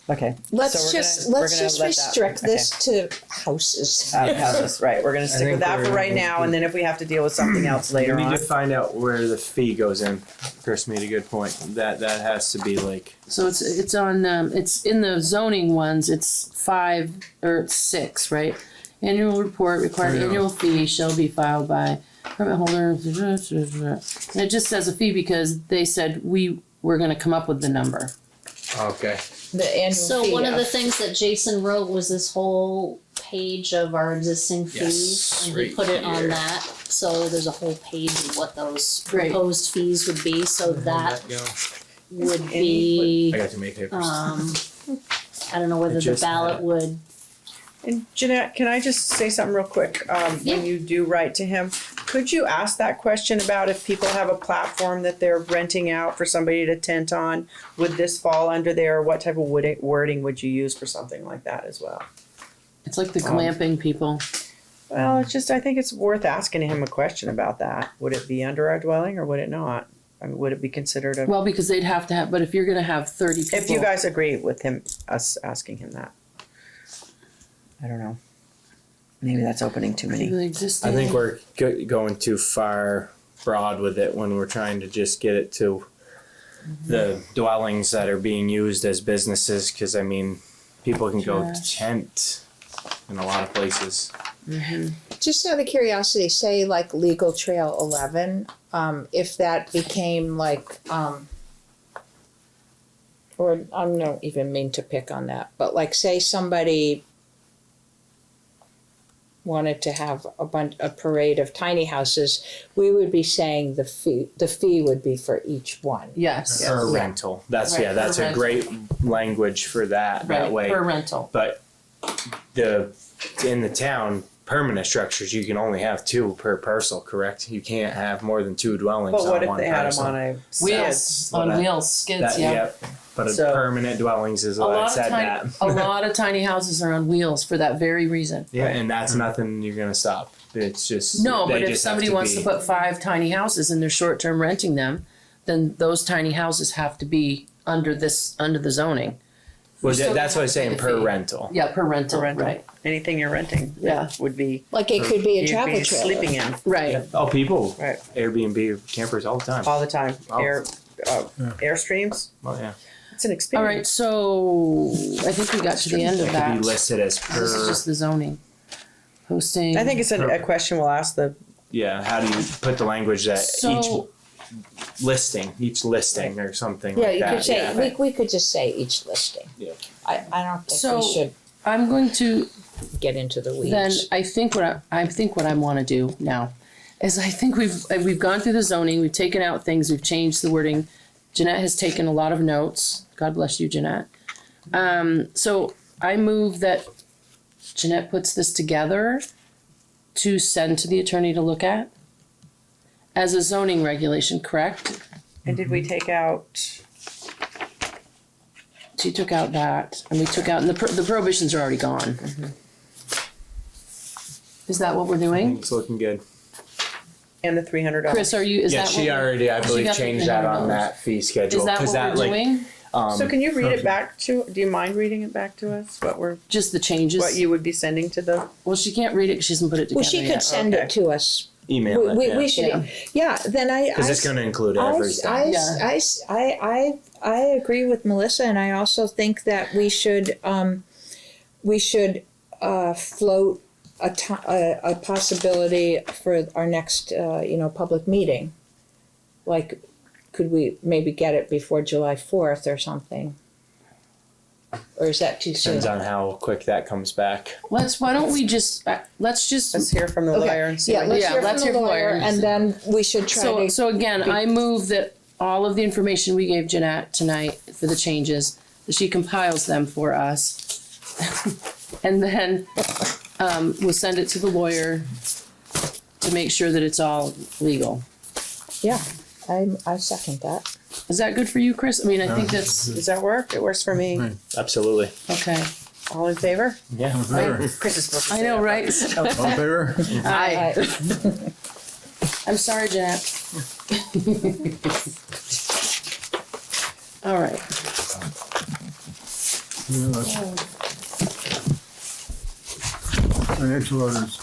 Okay. Let's So just we're let's gonna just let that- restrict okay. this to houses. Houses, right, we're gonna stick think with that for we're- right now, and then if we have to deal with something else later We on. need to find out where the fee goes in. Chris made a good point. That has to be like, So it's on it's in the zoning ones. It's 5 or 6, right? Annual report required Yeah. annual fee shall be filed by permit holder. And it just says a fee because they said we were going to come up with the number. okay. The annual So fee one of the of- things that Jason wrote was this whole page of our existing fees, Yes, and he right put it on here. that. So there's a whole page of what those Great. proposed fees would be. So that Go. would be, I got too many papers. I don't know whether the Just ballot had- would. And Jeanette, can I just say something real quick? Yeah. When you do write to him, could you ask that question about if people have a platform that they're renting out for somebody to tent on? Would this fall under there? What type of wording would you use for something like that as well? It's like the glamping people. Well, it's just, I think it's worth asking him a question about that. Would it be under our dwelling or would it not? I mean, would it be considered a, Well, because they'd have to have. But if you're going to have 30 people, if you guys agree with him, us asking him that? I don't know. Maybe that's opening too many. the existing. I think we're going too far broad with it when we're trying to just get it to the dwellings that are being used as businesses. Because I mean, people can go Trash. tent in a lot of places. Just out of curiosity, say like Legal Trail 11, if that became like, or I don't even mean to pick on that, but like say somebody wanted to have a parade of tiny houses, we would be saying the fee would be for each one. Yes. Per Yeah. rental. That's Right, yeah. That's per a great language for that. Right. That way. Per rental. But in the town, permanent structures, you can only have 2 per parcel, correct? You can't have more than 2 dwellings But what on if one they had parcel. them on a Wheels Well, on that- wheels, skids. That, Yeah. Yep. But So- permanent dwellings is A what I lot of said tiny, that. a lot of tiny houses are on wheels for that very reason. Yeah, and that's nothing you're gonna stop. It's just No, they but if just have somebody wants to be- put 5 tiny houses and they're short-term renting them, then those tiny houses have to be under the zoning. Well, still that's what I'm have to saying pay the per fee. rental. Yeah, per rental, Per rental. right? anything you're renting. Yeah. Would be, Like it could be a you'd travel be trailer. sleeping in Right. Oh, people Right. Airbnb campers all the time. all the time. Oh. Airstreams. Oh yeah, It's an All experience. right, so I think we got to the end of it that. could be listed as This is per. just the zoning. Hosting. I think it's a question we'll ask the. Yeah, how do you put the language that So- each listing or something Yeah, like you that? could say, yeah. we could just say each listing. Yeah. I don't think So- we should I'm going to get into the weeds. then I think what I want to do now is I think we've gone through the zoning, we've taken out things, we've changed the wording. Jeanette has taken a lot of notes. God bless you, Jeanette. So I move that Jeanette puts this together to send to the attorney to look at as a zoning regulation, correct? And did we take out? She took out that, and we took out, and the prohibitions are already gone. Is that what we're I doing? think it's looking good. And the $300. Chris, are you, is Yeah, that what she we're- already, I she believe, got the changed that on $300. that fee schedule. Is that 'cause what we're doing? So can you read it back to? Do you mind reading it back to us? Just the changes? What you would be sending to the? Well, she can't read it because she hasn't put it together Well, she yet. could send Okay. it to us. Email it. We should, yeah, then Because it's going to include everything. I agree with Melissa, and I also think that we should float a possibility for our next, public meeting. Like, could we maybe get it before July 4th or something? Or is that too soon? Depends on how quick that comes back. why don't we just, let's Hear from the Okay. lawyer and see. Yeah, what let's Yeah, hear let's from the hear from lawyer, lawyers. and then we should try So, to. so again, I move that all of the information we gave Jeanette tonight for the changes, that she compiles them for us. And then, we'll send it to the lawyer to make sure that it's all legal. Yeah, I second that. Is that good for you, Chris? I mean, I think that's, Does that work? It works for me. Right. Absolutely. okay. All in favor? Yeah. All in favor? Chris is supposed to I say know, that. right? All in favor? Aye. I'm sorry, Jeanette. All right. Yeah, that's- Financial orders.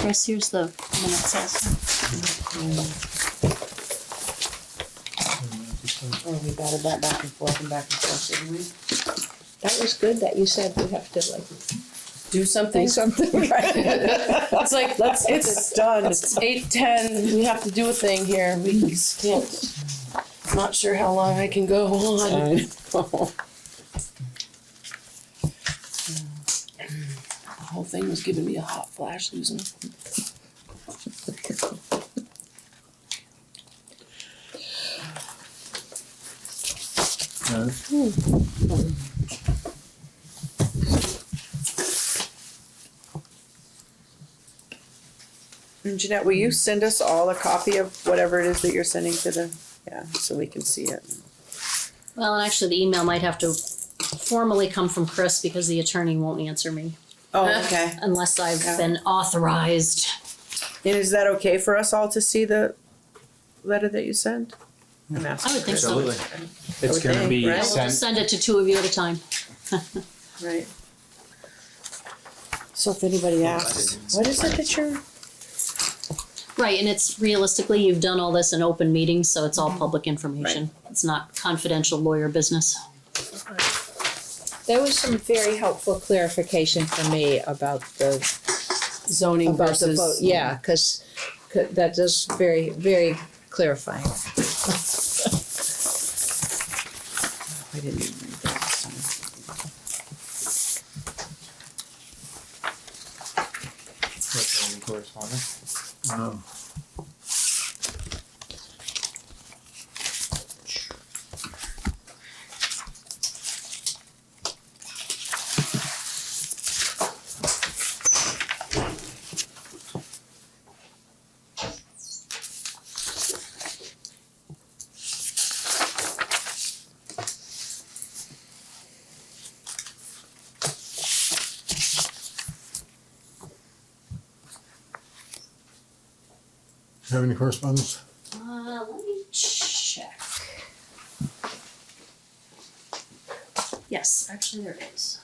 Chris, here's the minutes also. Oh, we batted that back and forth, didn't we? That was good that you said we have to like Do something. do something. It's like, It's done. It's 8:10, we have to do a thing here, we just can't, not sure how long I can go on. The whole thing was giving me a hot flash, Susan. And Jeanette, will you send us all a copy of whatever it is that you're sending to the, so we can see it? Well, and actually the email might have to formally come from Chris because the attorney won't answer me Oh, okay. unless I've Yeah. been authorized. And is that okay for us all to see the letter that you sent? I'm asking. I would think so. Absolutely. It's would gonna think, be right? We'll sent. just send it to two of you at a time. Right. So if anybody asks, what is it that you're? Right, and it's realistically, you've done all this in open meetings, so it's all public information. It's not confidential lawyer business. There was some very helpful clarification for me about the Zoning about the versus. vote. Yeah, because that is very very clarifying. I didn't even read that this time. What's any correspondence? No. Have any correspondence? Let me check. Yes, actually there is.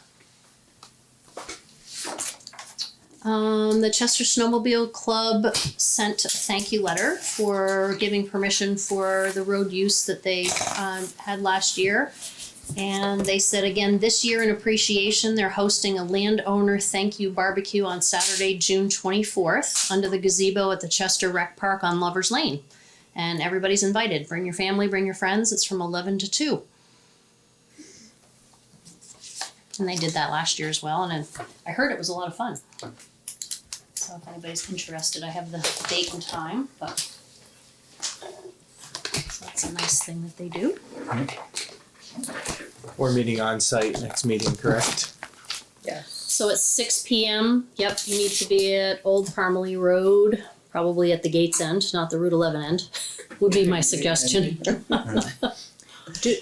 The Chester Snowmobile Club sent a thank you letter for giving permission for the road use that they had last year. And they said again, this year in appreciation, they're hosting a landowner thank you barbecue on Saturday, June 24th, under the gazebo at the Chester Rec Park on Lover's Lane. And everybody's invited. Bring your family, bring your friends. It's from 11 to 2. And they did that last year as well, and I heard it was a lot of fun. So if anybody's interested, I have the date and time, but so that's a nice thing that they do. We're meeting on site next meeting, correct? So it's 6 p.m. Yep, you need to be at Old Parmalee Road, probably at the Gates end, not the Route 11 end, would be my suggestion.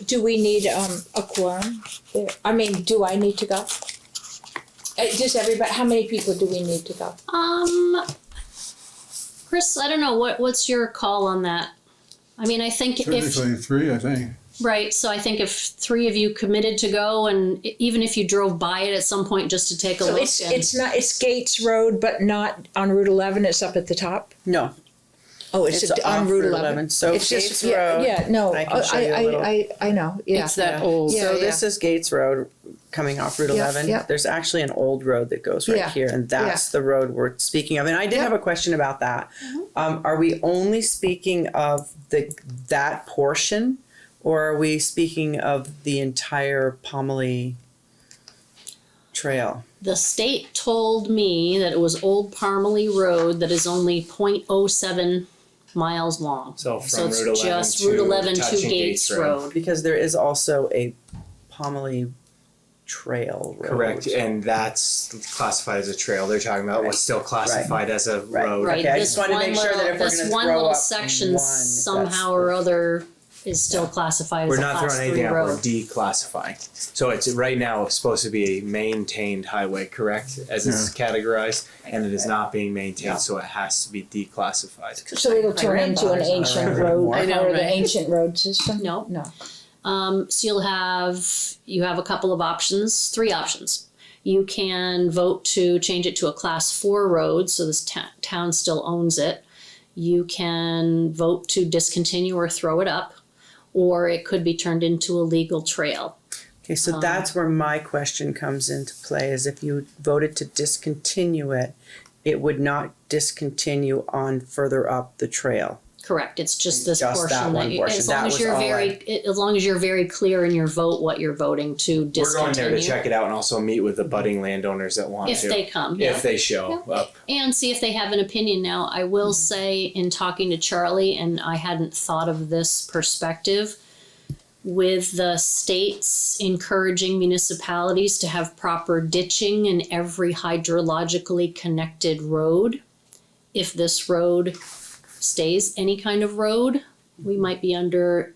Do we need a quorum there? I mean, do I need to go? Does everybody? How many people do we need to go? Chris, I don't know, what's your call on that? I mean, I think if, Typically three, I think. right, so I think if 3 of you committed to go, and even if you drove by it at some point just to take a So look. it's Gates Road, but not on Route 11. It's up at the top. No, Oh, it's, It's on off Route Route 11. 11. So it's Gates yeah, Road, yeah, no, I can show you a little. I know. Yeah. It's that Yeah. old. Yeah. So this is Gates Road, coming off Route Yeah, 11, yeah. there's actually an old road that goes right Yeah, here, and that's the road we're speaking of. And I did Yeah. have a question about that. Are we only speaking of that portion, or are we speaking of the entire Pomalee Trail? The state told me that it was Old Parmalee Road that is only 0.07 miles long. So So from it's Route 11 just to Route 11 to touching Gates Road. Road. Because there is also a Pomalee Trail road. Correct, and that's classified as a trail. They're talking about what's still classified as a Right. road. Right, Okay, I this just wanted to one make sure that little, if we're this gonna one throw little up section one, somehow that's- or other is still classified as We're a not class throwing 3 anything out, we're road. declassifying. So it's right now supposed to be a maintained highway, correct? As it's categorized, and it is not being maintained, so it has to be declassified. So it'll turn into an grandfather's ancient not road, around anymore. I know, or the right? ancient road system? No. No. So you have a couple of options, 3 options. You can vote to change it to a class 4 road, so this town still owns it. You can vote to discontinue or throw it up, or it could be turned into a legal trail. Okay, so that's where my question comes into play, is if you voted to discontinue it, it would not discontinue on further up the trail. Correct, it's just this Just that portion one that you, portion. as That long as was you're all as long as you're very clear in your vote what you're voting to We're going discontinue. there to check it out and also meet with the budding landowners that want If to. they come, yeah. If they show up. And see if they have an opinion. Now, I will say in talking to Charlie, and I hadn't thought of this perspective, with the states encouraging municipalities to have proper ditching in every hydrologically connected road, if this road stays any kind of road, we might be under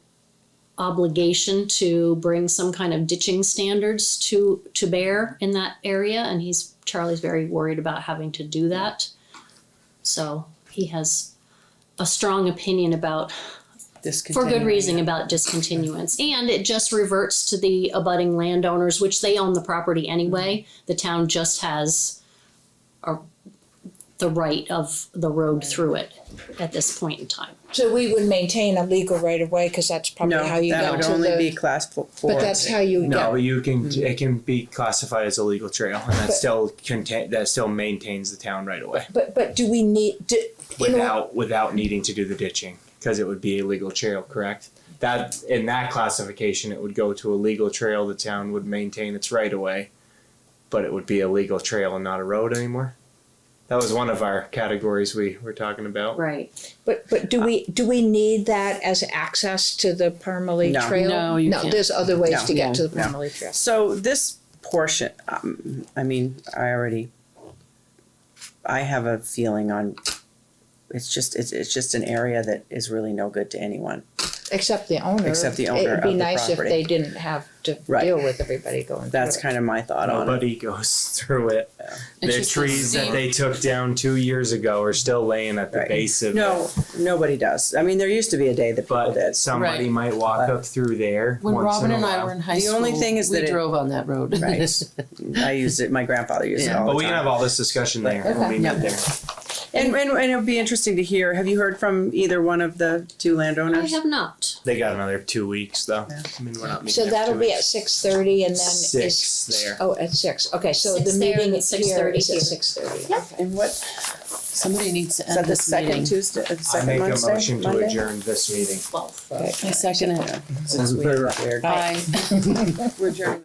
obligation to bring some kind of ditching standards to bear in that area, and Charlie's very worried about having to do that. So he has a strong opinion about, for good reason, about discontinuance. And it just reverts to the abutting landowners, which they own the property anyway. The town just has the right of the road through it at this point in time. So we would maintain a legal right of way, cause that's probably how No, you that get would to only be the, class 4. but that's how you No, get, you can, it can be classified as a legal trail and that still maintains the town right away. but do we need, Without needing to do the ditching, because it would be a legal trail, correct? That, in that classification, it would go to a legal trail, the town would maintain its right of way, but it would be a legal trail and not a road anymore. That was one of our categories we were talking about. Right. but do we need that as access to the Parmalee No. Trail? No, you can't. There's other ways No. to get to the No. Parmalee Trail. So this portion, I have a feeling on, it's just an area that is really no good to anyone. Except the owner. Except the owner It'd be of the nice if property. they didn't have to Right. deal with everybody going through That's it. kind of my thought on it. Nobody goes through it. It's The just trees the that they took down 2 years ago are still laying at the Right. base of it. No, nobody does. I mean, there used to be a day that people But did. somebody Right. might walk But- up through there When once Robin in a and I while. were in high The school, only thing is we that it- drove on that road. Right. I used it, my grandfather used it all the But time. we can have all this discussion there when we Okay. get there. And it'll be interesting to hear, have you heard from either one of the 2 I landowners? have not. They got another 2 weeks though. Yeah. I mean, we're not meeting So every that'll 2 be weeks. at 6:30 and then 6 there. Oh, at 6, okay, so 6 the there meeting and here 6:30 is at here. 6:30. Yep. And what, Somebody needs to is that end the this second meeting. Tuesday, I second make Wednesday? a motion to Monday? adjourn this meeting. 12. Okay. I second it. Since we have that weird- Bye. We're adjourning.